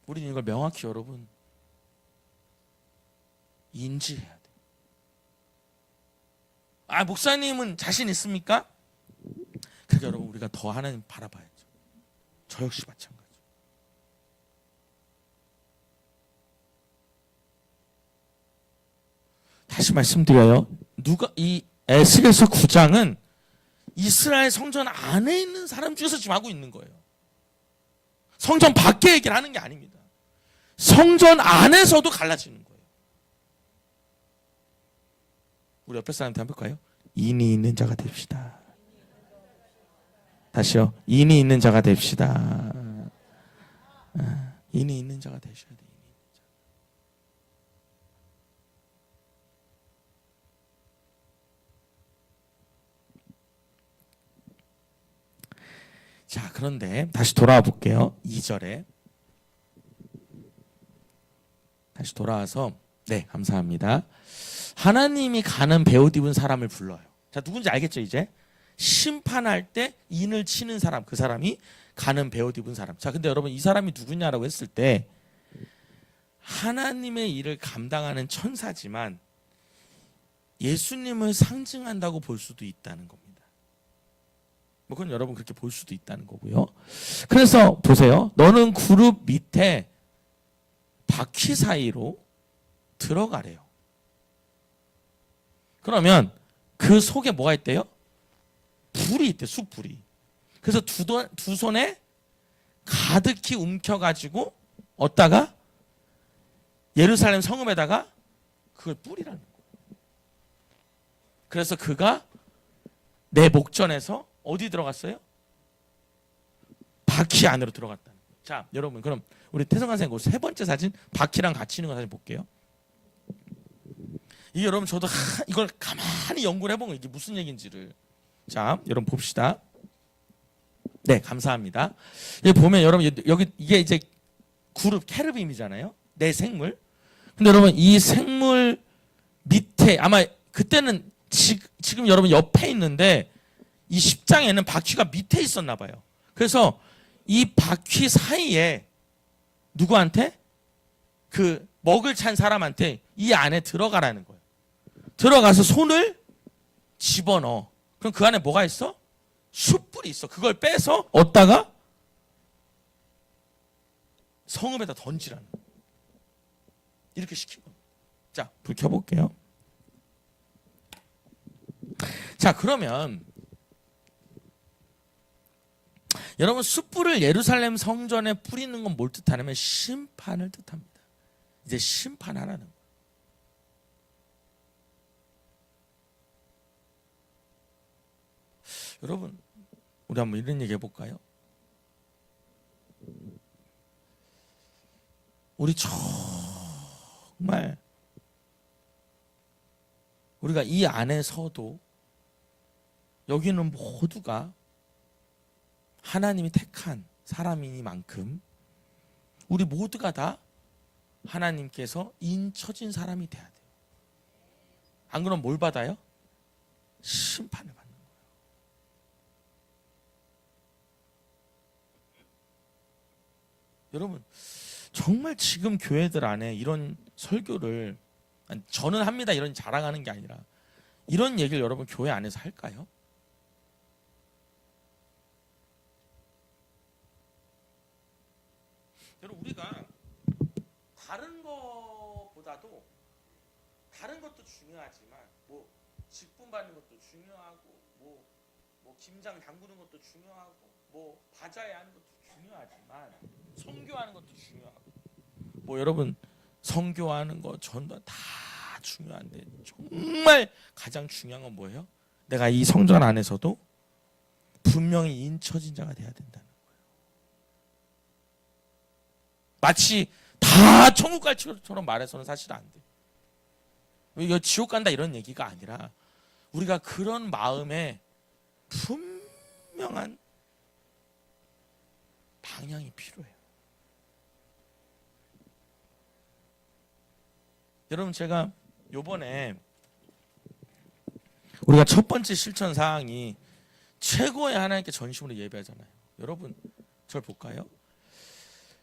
우리는 이걸 명확히 여러분 인지해야 돼요. 아, 목사님은 자신 있습니까? 그러니까 여러분 우리가 더 하나님 바라봐야죠. 저 역시 마찬가지. 다시 말씀드려요. 이 에스겔서 9장은 이스라엘 성전 안에 있는 사람 중에서 지금 하고 있는 거예요. 성전 밖에 얘기를 하는 게 아닙니다. 성전 안에서도 갈라지는 거예요. 우리 옆에 사람한테 한번 볼까요? 인이 있는 자가 됩시다. 다시요. 인이 있는 자가 됩시다. 인이 있는 자가 되셔야 돼요. 자, 그런데 다시 돌아와 볼게요. 2절에 다시 돌아와서 네, 감사합니다. 하나님이 가는 베옷 입은 사람을 불러요. 자, 누군지 알겠죠, 이제? 심판할 때 인을 치는 사람, 그 사람이 가는 베옷 입은 사람. 자, 근데 여러분 이 사람이 누구냐라고 했을 때 하나님의 일을 감당하는 천사지만 예수님을 상징한다고 볼 수도 있다는 겁니다. 뭐 그건 여러분 그렇게 볼 수도 있다는 거고요. 그래서 보세요. 너는 그룹 밑에 바퀴 사이로 들어가래요. 그러면 그 속에 뭐가 있대요? 불이 있대, 숯불이. 그래서 두 손에 가득히 움켜가지고 얻다가 예루살렘 성읍에다가 그걸 뿌리라는 거예요. 그래서 그가 내 목전에서 어디 들어갔어요? 바퀴 안으로 들어갔다는 거예요. 자, 여러분, 그럼 우리 태성관 선생님 세 번째 사진, 바퀴랑 같이 있는 거 사진 볼게요. 이게 여러분 저도 이걸 가만히 연구를 해본 거예요. 이게 무슨 얘기인지를. 자, 여러분 봅시다. 네, 감사합니다. 여기 보면 여러분 여기 이게 이제 그룹 케르빔이잖아요. 내 생물. 근데 여러분 이 생물 밑에 아마 그때는 지금 여러분 옆에 있는데 이 10장에는 바퀴가 밑에 있었나 봐요. 그래서 이 바퀴 사이에 누구한테? 그 먹을 찬 사람한테 이 안에 들어가라는 거예요. 들어가서 손을 집어넣어. 그럼 그 안에 뭐가 있어? 숯불이 있어. 그걸 빼서 얻다가 성읍에다 던지라는 거예요. 이렇게 시킨 겁니다. 자, 불 켜볼게요. 자, 그러면 여러분 숯불을 예루살렘 성전에 뿌리는 건 뭘 뜻하냐면 심판을 뜻합니다. 이제 심판하라는 거예요. 여러분 우리 한번 이런 얘기 해볼까요? 우리 정말 우리가 이 안에서도 여기는 모두가 하나님이 택한 사람이니만큼 우리 모두가 다 하나님께서 인쳐진 사람이 돼야 돼요. 안 그러면 뭘 받아요? 심판을 받는 거예요. 여러분 정말 지금 교회들 안에 이런 설교를 저는 합니다 이런 자랑하는 게 아니라 이런 얘기를 여러분 교회 안에서 할까요? 여러분 우리가 다른 것보다도 다른 것도 중요하지만 뭐 직분 받는 것도 중요하고 뭐 김장 담그는 것도 중요하고 뭐 바자회 하는 것도 중요하지만 선교하는 것도 중요하고 뭐 여러분 선교하는 거 전도 다 중요한데 정말 가장 중요한 건 뭐예요? 내가 이 성전 안에서도 분명히 인쳐진 자가 돼야 된다는 거예요. 마치 다 천국 갈 것처럼 말해서는 사실 안 돼. 이거 지옥 간다 이런 얘기가 아니라 우리가 그런 마음에 분명한 방향이 필요해요. 여러분 제가 요번에 우리가 첫 번째 실천 사항이 최고의 하나님께 전심으로 예배하잖아요. 여러분 저를 볼까요?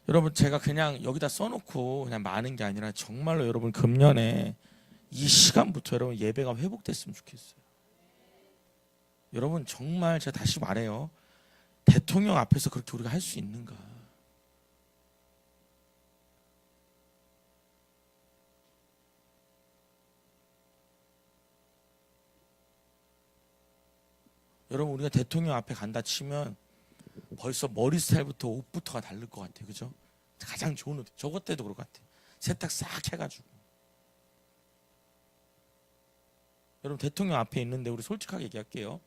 여러분 제가 그냥 여기다 써놓고 그냥 많은 게 아니라 정말로 여러분 금년에 이 시간부터 여러분 예배가 회복됐으면 좋겠어요. 여러분 정말 제가 다시 말해요. 대통령 앞에서 그렇게 우리가 할 수 있는가? 여러분 우리가 대통령 앞에 간다 치면 벌써 머리 스타일부터 옷부터가 다를 것 같아요. 그죠? 가장 좋은 옷. 저것 때도 그럴 것 같아요. 세탁 싹 해가지고. 여러분 대통령 앞에 있는데 우리 솔직하게 얘기할게요.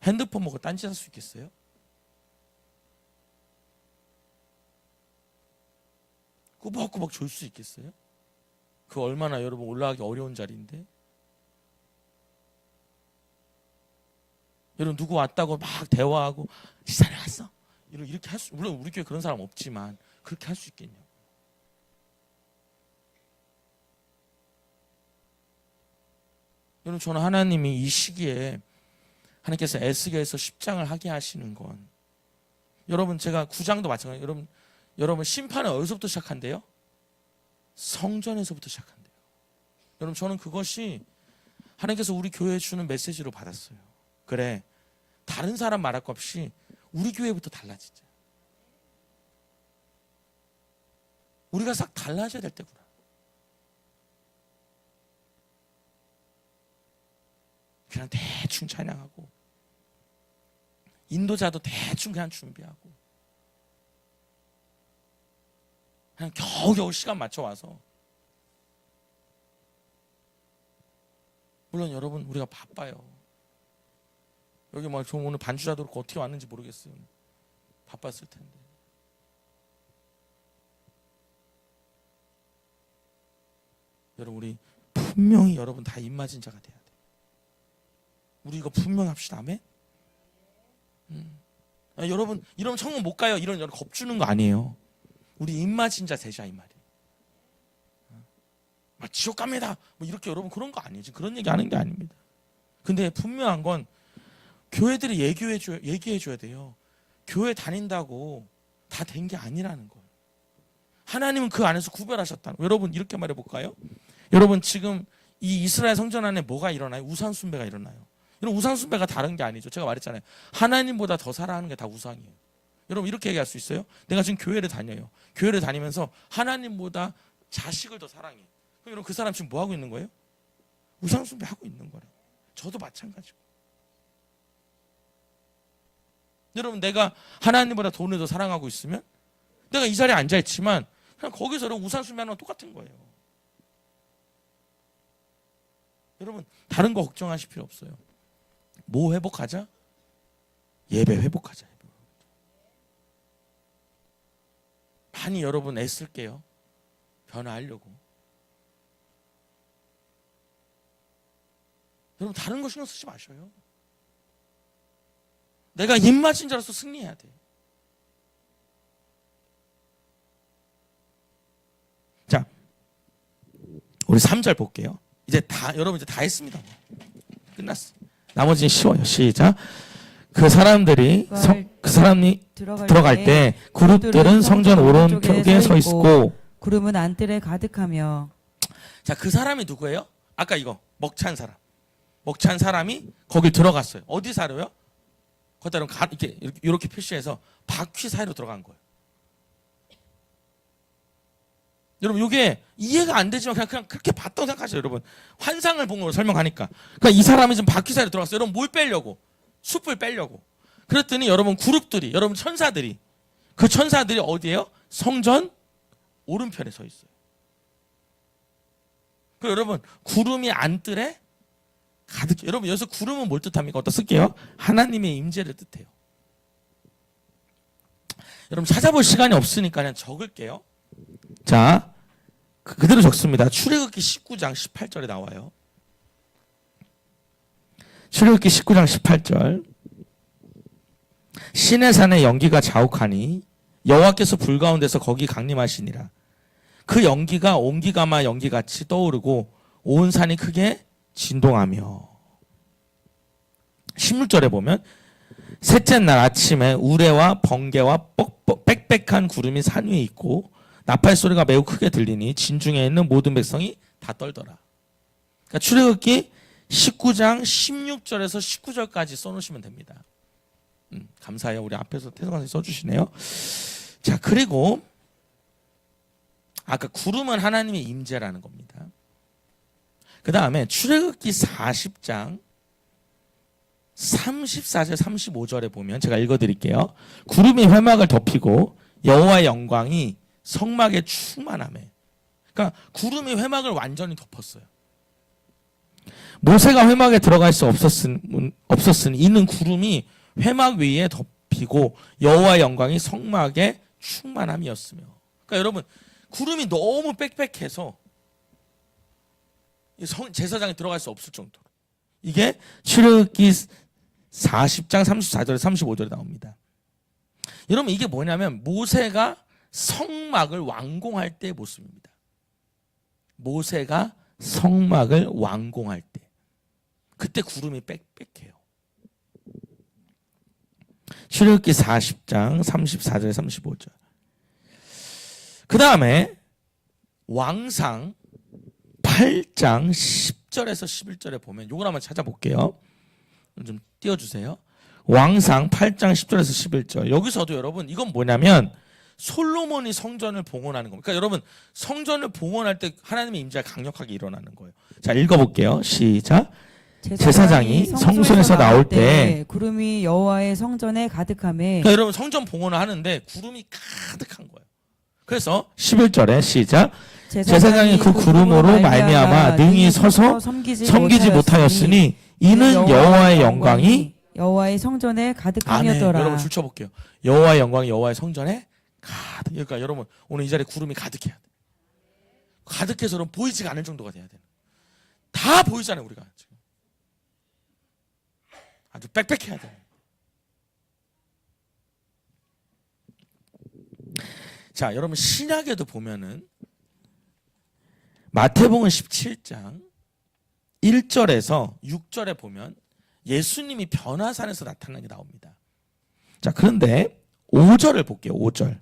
핸드폰 먹고 딴짓할 수 있겠어요? 꾸벅꾸벅 졸 수 있겠어요? 그 얼마나 여러분 올라가기 어려운 자리인데. 여러분 누구 왔다고 막 대화하고 시사를 왔어. 이렇게 할 수, 물론 우리 교회 그런 사람 없지만 그렇게 할 수 있겠냐고. 여러분 저는 하나님이 이 시기에 하나님께서 에스겔서 10장을 하게 하시는 건 여러분 제가 9장도 마찬가지예요. 여러분 심판은 어디서부터 시작한대요? 성전에서부터 시작한대요. 여러분 저는 그것이 하나님께서 우리 교회에 주는 메시지로 받았어요. 그래 다른 사람 말할 것 없이 우리 교회부터 달라지자. 우리가 싹 달라져야 될 때구나. 그냥 대충 찬양하고 인도자도 대충 그냥 준비하고 그냥 겨우겨우 시간 맞춰 와서. 물론 여러분 우리가 바빠요. 여기 막 저 오늘 반주자도 그렇고 어떻게 왔는지 모르겠어요. 바빴을 텐데. 여러분 우리 분명히 여러분 다 입맞은 자가 돼야 돼. 우리 이거 분명히 합시다. 아멘. 여러분 이러면 천국 못 가요. 이런 여러분 겁주는 거 아니에요. 우리 입맞은 자 되자 이 말이에요. 막 지옥 갑니다. 뭐 이렇게 여러분 그런 거 아니에요. 지금 그런 얘기 하는 게 아닙니다. 근데 분명한 건 교회들이 얘기해줘야 돼요. 교회 다닌다고 다 된 게 아니라는 거예요. 하나님은 그 안에서 구별하셨다는 거예요. 여러분 이렇게 말해볼까요? 여러분 지금 이 이스라엘 성전 안에 뭐가 일어나요? 우상 숭배가 일어나요. 여러분 우상 숭배가 다른 게 아니죠. 제가 말했잖아요. 하나님보다 더 사랑하는 게 다 우상이에요. 여러분 이렇게 얘기할 수 있어요? 내가 지금 교회를 다녀요. 교회를 다니면서 하나님보다 자식을 더 사랑해. 그럼 여러분 그 사람 지금 뭐 하고 있는 거예요? 우상 숭배하고 있는 거래요. 저도 마찬가지고. 여러분 내가 하나님보다 돈을 더 사랑하고 있으면 내가 이 자리에 앉아있지만 그냥 거기서 여러분 우상 숭배하는 건 똑같은 거예요. 여러분 다른 거 걱정하실 필요 없어요. 뭐 회복하자? 예배 회복하자. 많이 여러분 애쓸게요. 변화하려고. 여러분 다른 거 신경 쓰지 마셔요. 내가 입맞은 자로서 승리해야 돼. 자, 우리 3절 볼게요. 이제 다 여러분 이제 다 했습니다. 끝났어. 나머지는 쉬워요. 시작. 그 사람이 들어갈 때 그룹들은 성전 오른쪽에 서 있고 구름은 안뜰에 가득하며. 자, 그 사람이 누구예요? 아까 이거 먹찬 사람. 먹찬 사람이 거길 들어갔어요. 어디 사로요? 거기다 이렇게 표시해서 바퀴 사이로 들어간 거예요. 여러분 이게 이해가 안 되지만 그냥 그렇게 봤다고 생각하세요. 여러분 환상을 본 걸로 설명하니까. 그러니까 이 사람이 지금 바퀴 사이로 들어갔어요. 여러분 뭘 빼려고? 숲을 빼려고. 그랬더니 여러분 그룹들이, 여러분 천사들이, 그 천사들이 어디에요? 성전 오른편에 서 있어요. 그리고 여러분 구름이 안뜰에 가득. 여러분 여기서 구름은 뭘 뜻합니까? 어디다 쓸게요? 하나님의 임재를 뜻해요. 여러분 찾아볼 시간이 없으니까 그냥 적을게요. 자, 그대로 적습니다. 출애굽기 19장 18절에 나와요. 출애굽기 19장 18절. 시내산의 연기가 자욱하니 여호와께서 불 가운데서 거기 강림하시니라. 그 연기가 옹기가마 연기같이 떠오르고 온 산이 크게 진동하며. 16절에 보면 셋째 날 아침에 우레와 번개와 빽빽한 구름이 산 위에 있고 나팔 소리가 매우 크게 들리니 진중에 있는 모든 백성이 다 떨더라. 그러니까 출애굽기 19장 16절에서 19절까지 써놓으시면 됩니다. 감사해요. 우리 앞에서 태성 선생님 써주시네요. 자, 그리고 아까 구름은 하나님의 임재라는 겁니다. 그 다음에 출애굽기 40장 34절 35절에 보면 제가 읽어드릴게요. 구름이 회막을 덮이고 여호와의 영광이 성막에 충만하매. 그러니까 구름이 회막을 완전히 덮었어요. 모세가 회막에 들어갈 수 없었으니 이는 구름이 회막 위에 덮이고 여호와의 영광이 성막에 충만함이었으며. 그러니까 여러분 구름이 너무 빽빽해서 제사장이 들어갈 수 없을 정도로. 이게 출애굽기 40장 34절에 35절에 나옵니다. 여러분 이게 뭐냐면 모세가 성막을 완공할 때의 모습입니다. 모세가 성막을 완공할 때. 그때 구름이 빽빽해요. 출애굽기 40장 34절에 35절. 그 다음에 왕상 8장 10절에서 11절에 보면 요걸 한번 찾아볼게요. 좀 띄워주세요. 왕상 8장 10절에서 11절. 여기서도 여러분 이건 뭐냐면 솔로몬이 성전을 봉헌하는 겁니다. 그러니까 여러분 성전을 봉헌할 때 하나님의 임재가 강력하게 일어나는 거예요. 자, 읽어볼게요. 시작. 제사장이 성소에서 나올 때 구름이 여호와의 성전에 가득하매. 그러니까 여러분 성전 봉헌을 하는데 구름이 가득한 거예요. 그래서 11절에 시작. 제사장이 그 구름으로 말미암아 능히 서서 섬기지 못하였으니 이는 여호와의 영광이 여호와의 성전에 아멘. 가득하였더라. 여러분 줄 쳐볼게요. 여호와의 영광이 여호와의 성전에 가득. 그러니까 여러분 오늘 이 자리에 구름이 가득해야 돼. 가득해서 여러분 보이지가 않을 정도가 돼야 돼. 다 보이잖아요 우리가 지금. 아주 빽빽해야 돼. 자, 여러분 신약에도 보면은 마태복음 17장 1절에서 6절에 보면 예수님이 변화산에서 나타나는 게 나옵니다. 자, 그런데 5절을 볼게요. 5절.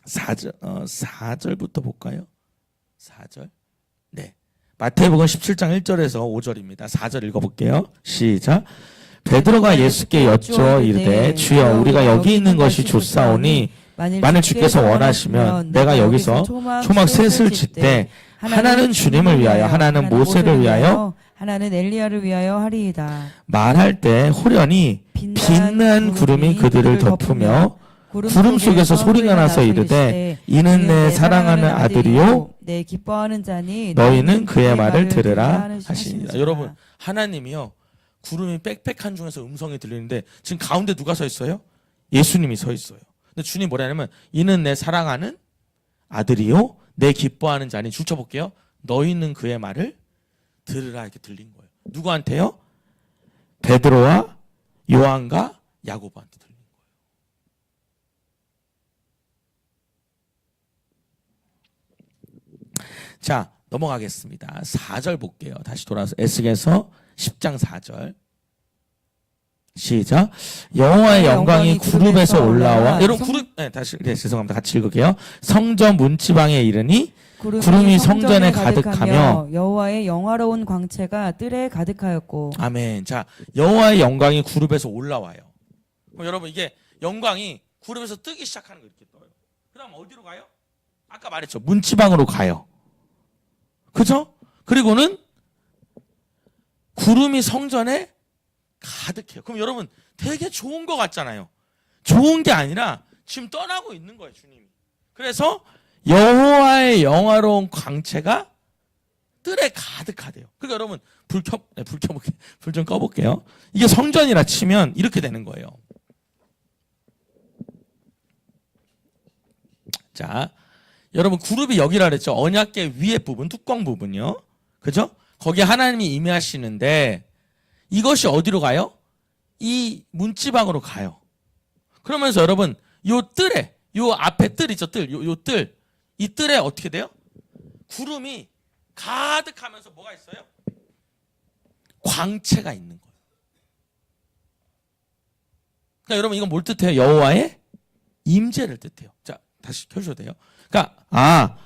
4절부터 볼까요? 4절. 네. 마태복음 17장 1절에서 5절입니다. 4절 읽어볼게요. 시작. 베드로가 예수께 여쭈어 이르되 주여 우리가 여기 있는 것이 좋사오니 만일 주께서 원하시면 내가 여기서 초막 셋을 짓되 하나는 주님을 위하여 하나는 모세를 위하여 하나는 엘리야를 위하여 하리이다. 말할 때 호련히 빛난 구름이 그들을 덮으며 구름 속에서 소리가 나서 이르되 이는 내 사랑하는 아들이요 내 기뻐하는 자니 너희는 그의 말을 들으라 하시니라. 여러분 하나님이요 구름이 빽빽한 중에서 음성이 들리는데 지금 가운데 누가 서 있어요? 예수님이 서 있어요. 근데 주님 뭐라 하냐면 이는 내 사랑하는 아들이요 내 기뻐하는 자니. 줄 쳐볼게요. 너희는 그의 말을 들으라 이렇게 들린 거예요. 누구한테요? 베드로와 요한과 야고보한테 들린 거예요. 자, 넘어가겠습니다. 4절 볼게요. 다시 돌아서 에스겔서 10장 4절. 시작. 여호와의 영광이 구름에서 올라와. 여러분 구름 다시 죄송합니다. 같이 읽을게요. 성전 문지방에 이르니 구름이 성전에 가득하며 여호와의 영화로운 광채가 뜰에 가득하였고. 아멘. 자, 여호와의 영광이 구름에서 올라와요. 그럼 여러분 이게 영광이 구름에서 뜨기 시작하는 거 이렇게 떠요. 그다음 어디로 가요? 아까 말했죠. 문지방으로 가요. 그죠? 그리고는 구름이 성전에 가득해요. 그럼 여러분 되게 좋은 거 같잖아요. 좋은 게 아니라 지금 떠나고 있는 거예요, 주님이. 그래서 여호와의 영화로운 광채가 뜰에 가득하대요. 그러니까 여러분 불 좀 꺼볼게요. 이게 성전이라 치면 이렇게 되는 거예요. 자, 여러분 구름이 여기라 그랬죠. 언약궤 위에 부분, 뚜껑 부분요. 그죠? 거기에 하나님이 임하시는데 이것이 어디로 가요? 이 문지방으로 가요. 그러면서 여러분 요 뜰에 요 앞에 뜰 있죠. 요 뜰. 이 뜰에 어떻게 돼요? 구름이 가득하면서 뭐가 있어요? 광채가 있는 거예요. 그러니까 여러분 이건 뭘 뜻해요? 여호와의 임재를 뜻해요. 자, 다시 켜주셔도 돼요. 그러니까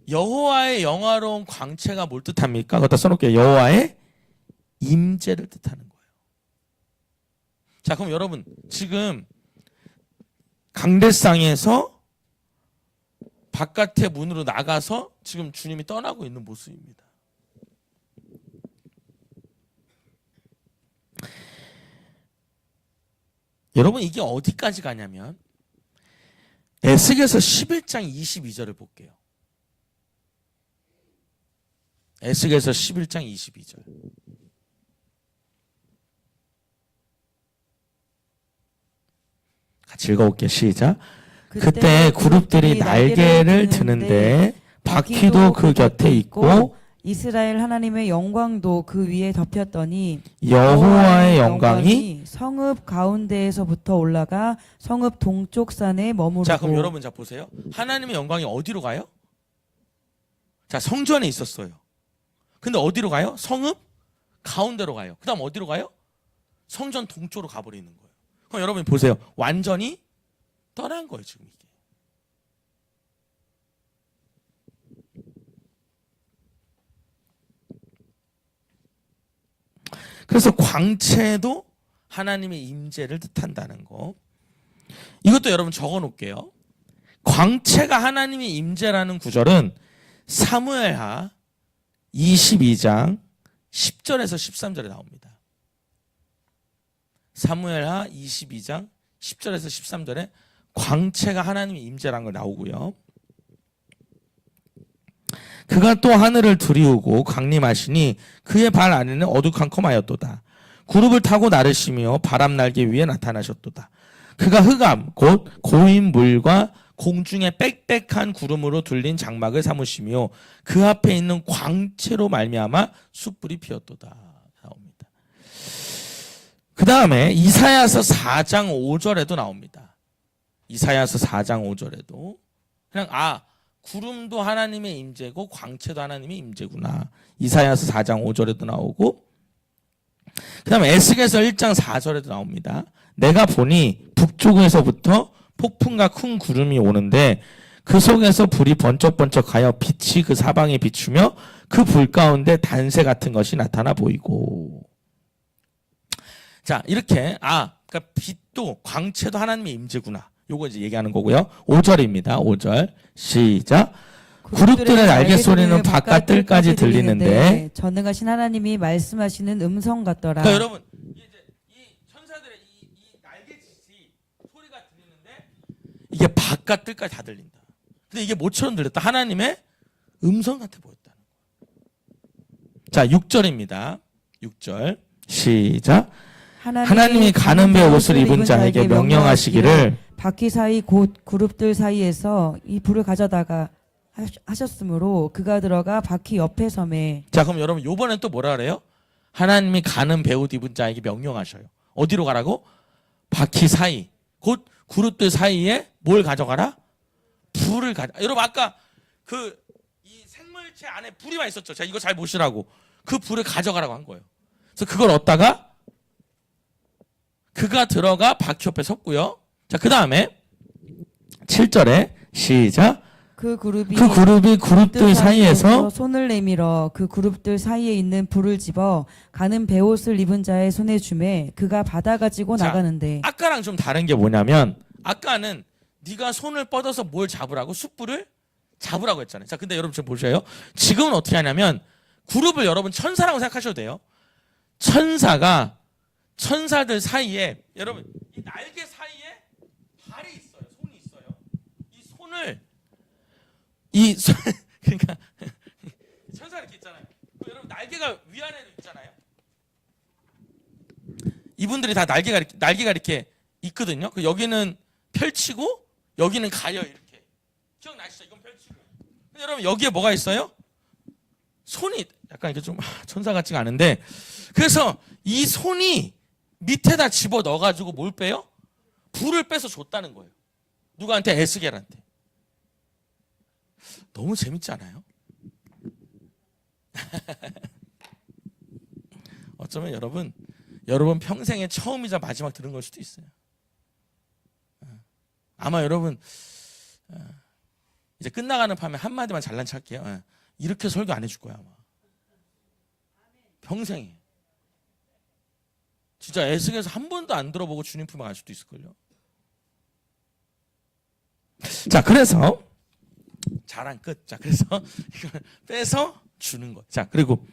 여호와의 영화로운 광채가 뭘 뜻합니까? 그것다 써놓을게요. 여호와의 임재를 뜻하는 거예요. 자, 그럼 여러분 지금 강대상에서 바깥의 문으로 나가서 지금 주님이 떠나고 있는 모습입니다. 여러분 이게 어디까지 가냐면 에스겔서 11장 22절을 볼게요. 에스겔서 11장 22절. 같이 읽어볼게요. 시작. 그때 그룹들이 날개를 드는데 바퀴도 그 곁에 있고 이스라엘 하나님의 영광도 그 위에 덮였더니 여호와의 영광이 성읍 가운데에서부터 올라가 성읍 동쪽 산에 머무르고. 자, 그럼 여러분 자 보세요. 하나님의 영광이 어디로 가요? 자, 성전에 있었어요. 근데 어디로 가요? 성읍 가운데로 가요. 그 다음 어디로 가요? 성전 동쪽으로 가버리는 거예요. 그럼 여러분 보세요. 완전히 떠난 거예요, 지금 이게. 그래서 광채도 하나님의 임재를 뜻한다는 거. 이것도 여러분 적어 놓을게요. 광채가 하나님의 임재라는 구절은 사무엘하 22장 10절에서 13절에 나옵니다. 사무엘하 22장 10절에서 13절에 광채가 하나님의 임재라는 걸 나오고요. 그가 또 하늘을 두리우고 강림하시니 그의 발 아래는 어두컴컴하였도다. 구룹을 타고 나르시며 바람 날개 위에 나타나셨도다. 그가 흑암 곧 고인 물과 공중에 빽빽한 구름으로 둘린 장막을 삼으시며 그 앞에 있는 광채로 말미암아 숯불이 피었도다. 나옵니다. 그 다음에 이사야서 4장 5절에도 나옵니다. 이사야서 4장 5절에도 그냥 구름도 하나님의 임재고 광채도 하나님의 임재구나. 이사야서 4장 5절에도 나오고 그 다음에 에스겔서 1장 4절에도 나옵니다. 내가 보니 북쪽에서부터 폭풍과 큰 구름이 오는데 그 속에서 불이 번쩍번쩍하여 빛이 그 사방에 비추며 그 불 가운데 단새 같은 것이 나타나 보이고. 자, 이렇게 그러니까 빛도 광채도 하나님의 임재구나. 요거 이제 얘기하는 거고요. 5절입니다. 5절 시작. 그룹들의 날개 소리는 바깥 뜰까지 들리는데 전능하신 하나님이 말씀하시는 음성 같더라. 그러니까 여러분 이제 이 천사들의 이 날개짓이 소리가 들리는데 이게 바깥 뜰까지 다 들린다. 근데 이게 뭐처럼 들렸다? 하나님의 음성 같아 보였다는 거예요. 자, 6절입니다. 6절 시작. 하나님이 가는 배 옷을 입은 자에게 명령하시기를 바퀴 사이 곧 그룹들 사이에서 이 불을 가져다가 하셨으므로 그가 들어가 바퀴 옆에 섬에. 자, 그럼 여러분 요번엔 또 뭐라 그래요? 하나님이 가는 배 옷 입은 자에게 명령하셔요. 어디로 가라고? 바퀴 사이 곧 그룹들 사이에 뭘 가져가라? 불을 여러분 아까 그 이 생물체 안에 불이만 있었죠. 자, 이거 잘 보시라고. 그 불을 가져가라고 한 거예요. 그래서 그걸 얻다가 그가 들어가 바퀴 옆에 섰고요. 자, 그 다음에 7절에 시작. 그 그룹이 그룹들 사이에서 손을 내밀어 그 그룹들 사이에 있는 불을 집어 가는 베옷을 입은 자의 손에 주매 그가 받아 가지고 나가는데. 아까랑 좀 다른 게 뭐냐면 아까는 네가 손을 뻗어서 뭘 잡으라고 숯불을 잡으라고 했잖아요. 자, 근데 여러분 지금 보셔요. 지금은 어떻게 하냐면 그룹을 여러분 천사라고 생각하셔도 돼요. 천사들 사이에 여러분 이 날개 사이에 발이 있어요. 손이 있어요. 이 손을 그러니까 천사 이렇게 있잖아요. 여러분 날개가 위아래로 있잖아요. 이분들이 다 날개가 이렇게 있거든요. 여기는 펼치고 여기는 가려 이렇게. 기억나시죠? 이건 펼치고. 근데 여러분 여기에 뭐가 있어요? 손이 약간 이게 좀 천사 같지가 않은데 그래서 이 손이 밑에다 집어 넣어가지고 뭘 빼요? 불을 빼서 줬다는 거예요. 누구한테? 에스겔한테. 너무 재밌지 않아요? 어쩌면 여러분 평생에 처음이자 마지막 들은 걸 수도 있어요. 아마 여러분 이제 끝나가는 밤에 한마디만 잘난 척할게요. 이렇게 설교 안 해줄 거야 아마. 평생에. 진짜 에스겔에서 한 번도 안 들어보고 주님 품에 갈 수도 있을걸요. 자, 그래서 자랑 끝. 자, 그래서 이걸 빼서 주는 것. 자, 그리고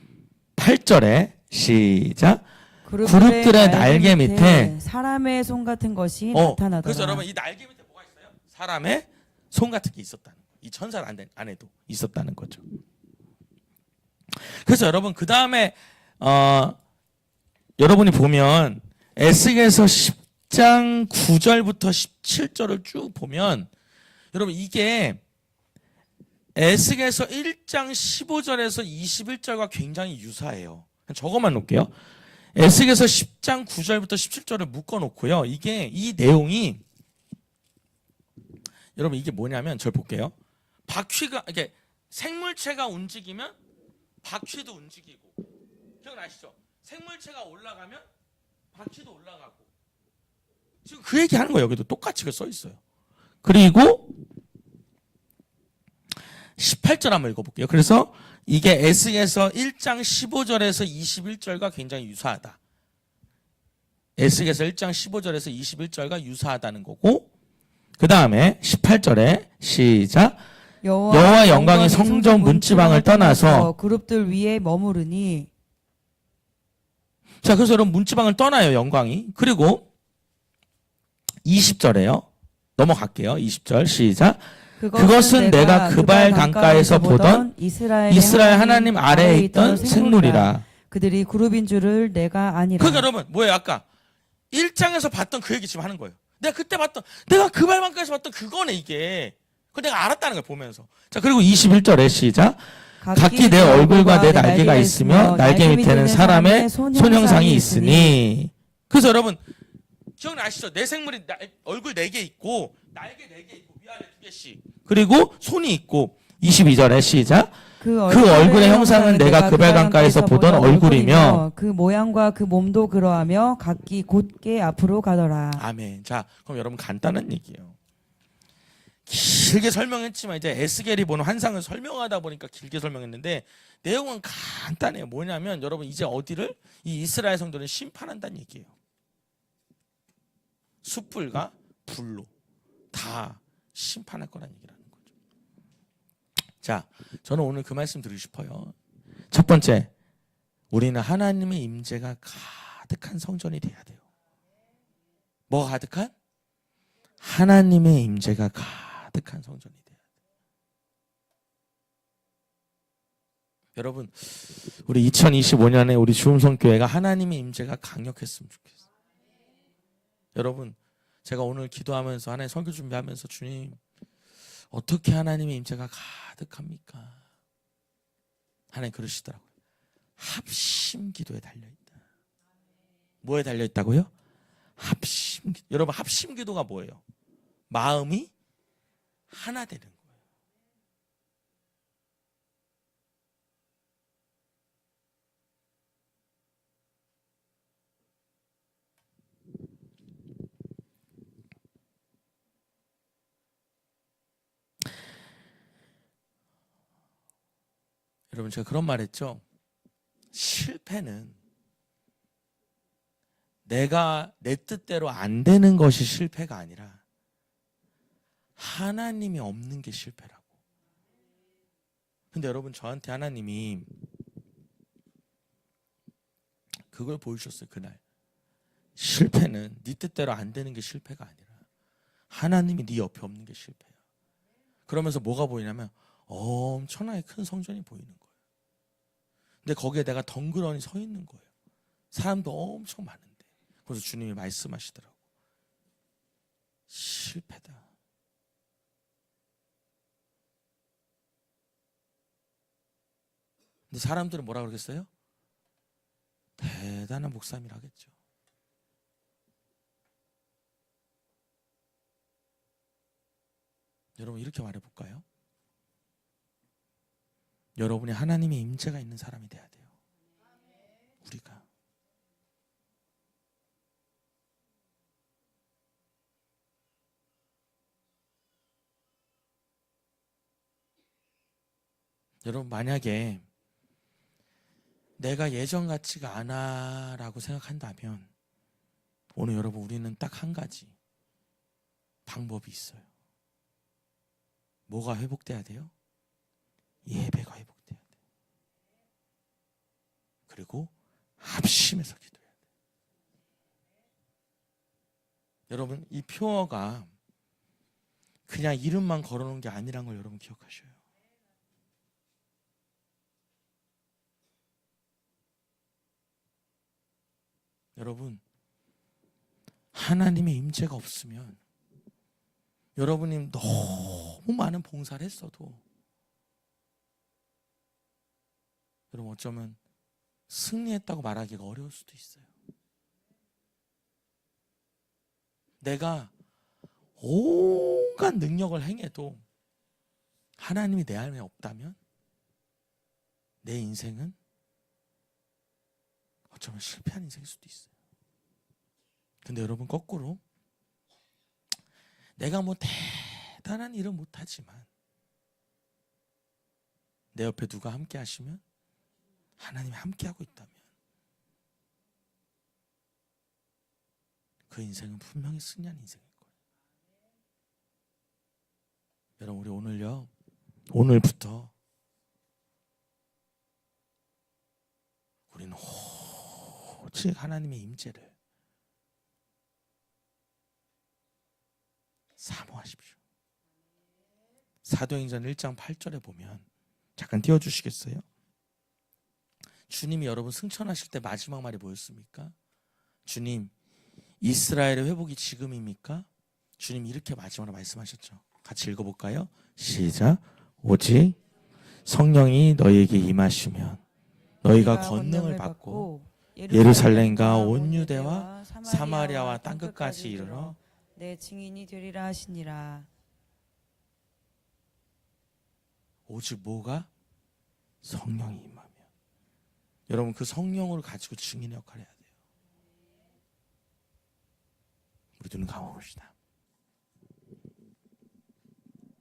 8절에 시작. 그룹들의 날개 밑에 사람의 손 같은 것이 나타나더라. 그래서 여러분 이 날개 밑에 뭐가 있어요? 사람의 손 같은 게 있었다는 거예요. 이 천사 안에도 있었다는 거죠. 그래서 여러분 그 다음에 여러분이 보면 에스겔서 10장 9절부터 17절을 쭉 보면 여러분 이게 에스겔서 1장 15절에서 21절과 굉장히 유사해요. 저것만 놓을게요. 에스겔서 10장 9절부터 17절을 묶어놓고요. 이 내용이 여러분 이게 뭐냐면 절 볼게요. 바퀴가 이게 생물체가 움직이면 바퀴도 움직이고 기억나시죠? 생물체가 올라가면 바퀴도 올라가고 지금 그 얘기하는 거예요. 여기도 똑같이 써 있어요. 그리고 18절 한번 읽어볼게요. 그래서 이게 에스겔서 1장 15절에서 21절과 굉장히 유사하다. 에스겔서 1장 15절에서 21절과 유사하다는 거고 그 다음에 18절에 시작. 여호와 영광이 성전 문지방을 떠나서 그룹들 위에 머무르니. 자, 그래서 여러분 문지방을 떠나요, 영광이. 그리고 20절에요. 넘어갈게요. 20절 시작. 그것은 내가 그발 강가에서 보던 이스라엘 하나님 아래에 있던 생물이라. 그들이 그룹인 줄을 내가 아니라. 그러니까 여러분 뭐예요? 아까 1장에서 봤던 그 얘기 지금 하는 거예요. 내가 그때 봤던, 내가 그발 강가에서 봤던 그거네 이게. 그걸 내가 알았다는 걸 보면서. 자, 그리고 21절에 시작. 각기 내 얼굴과 내 날개가 있으며 날개 밑에는 사람의 손형상이 있으니. 그래서 여러분 기억나시죠? 내 생물이 얼굴 4개 있고 날개 4개 있고 위아래 2개씩. 그리고 손이 있고. 22절에 시작. 그 얼굴의 형상은 내가 그발 강가에서 보던 얼굴이며 그 모양과 그 몸도 그러하며 각기 곧게 앞으로 가더라. 아멘. 자, 그럼 여러분 간단한 얘기예요. 길게 설명했지만 이제 에스겔이 보는 환상을 설명하다 보니까 길게 설명했는데 내용은 간단해요. 뭐냐면 여러분 이제 어디를 이 이스라엘 성도는 심판한다는 얘기예요. 숯불과 불로 다 심판할 거라는 얘기라는 거죠. 자, 저는 오늘 그 말씀 드리고 싶어요. 첫 번째, 우리는 하나님의 임재가 가득한 성전이 돼야 돼요. 뭐가 가득한? 하나님의 임재가 가득한 성전이 돼야 돼요. 여러분, 우리 2025년에 우리 주음성교회가 하나님의 임재가 강력했으면 좋겠어요. 여러분, 제가 오늘 기도하면서 하나님 설교 준비하면서 주님 어떻게 하나님의 임재가 가득합니까? 하나님 그러시더라고요. 합심 기도에 달려있다. 뭐에 달려있다고요? 합심. 여러분 합심 기도가 뭐예요? 마음이 하나 되는 거예요. 여러분 제가 그런 말 했죠. 실패는 내가 내 뜻대로 안 되는 것이 실패가 아니라 하나님이 없는 게 실패라고. 근데 여러분 저한테 하나님이 그걸 보여주셨어요. 그날. 실패는 네 뜻대로 안 되는 게 실패가 아니라 하나님이 네 옆에 없는 게 실패야. 그러면서 뭐가 보이냐면 엄청나게 큰 성전이 보이는 거예요. 근데 거기에 내가 덩그러니 서 있는 거예요. 사람도 엄청 많은데. 그래서 주님이 말씀하시더라고. 실패다. 근데 사람들은 뭐라 그러겠어요? 대단한 목사님이라 하겠죠. 여러분 이렇게 말해볼까요? 여러분이 하나님의 임재가 있는 사람이 돼야 돼요. 우리가. 여러분 만약에 내가 예전 같지가 않아 라고 생각한다면 오늘 여러분 우리는 딱 한 가지 방법이 있어요. 뭐가 회복돼야 돼요? 예배가 회복돼야 돼요. 그리고 합심해서 기도해야 돼요. 여러분 이 표어가 그냥 이름만 걸어놓은 게 아니란 걸 여러분 기억하셔요. 여러분 하나님의 임재가 없으면 여러분이 너무 많은 봉사를 했어도 여러분 어쩌면 승리했다고 말하기가 어려울 수도 있어요. 내가 온갖 능력을 행해도 하나님이 내 안에 없다면 내 인생은 어쩌면 실패한 인생일 수도 있어요. 근데 여러분 거꾸로 내가 뭐 대단한 일은 못하지만 내 옆에 누가 함께 하시면 하나님이 함께하고 있다면 그 인생은 분명히 승리한 인생일 거예요. 여러분 우리 오늘요. 오늘부터 우리는 오직 하나님의 임재를 사모하십시오. 사도행전 1장 8절에 보면 잠깐 띄워주시겠어요? 주님이 여러분 승천하실 때 마지막 말이 뭐였습니까? 주님, 이스라엘의 회복이 지금입니까? 주님 이렇게 마지막으로 말씀하셨죠. 같이 읽어볼까요? 시작. 오직 성령이 너희에게 임하시면 너희가 권능을 받고 예루살렘과 온 유대와 사마리아와 땅끝까지 이르러 내 증인이 되리라 하시니라. 오직 뭐가? 성령이 임하면. 여러분 그 성령을 가지고 증인의 역할을 해야 돼요. 우리 눈 감아봅시다.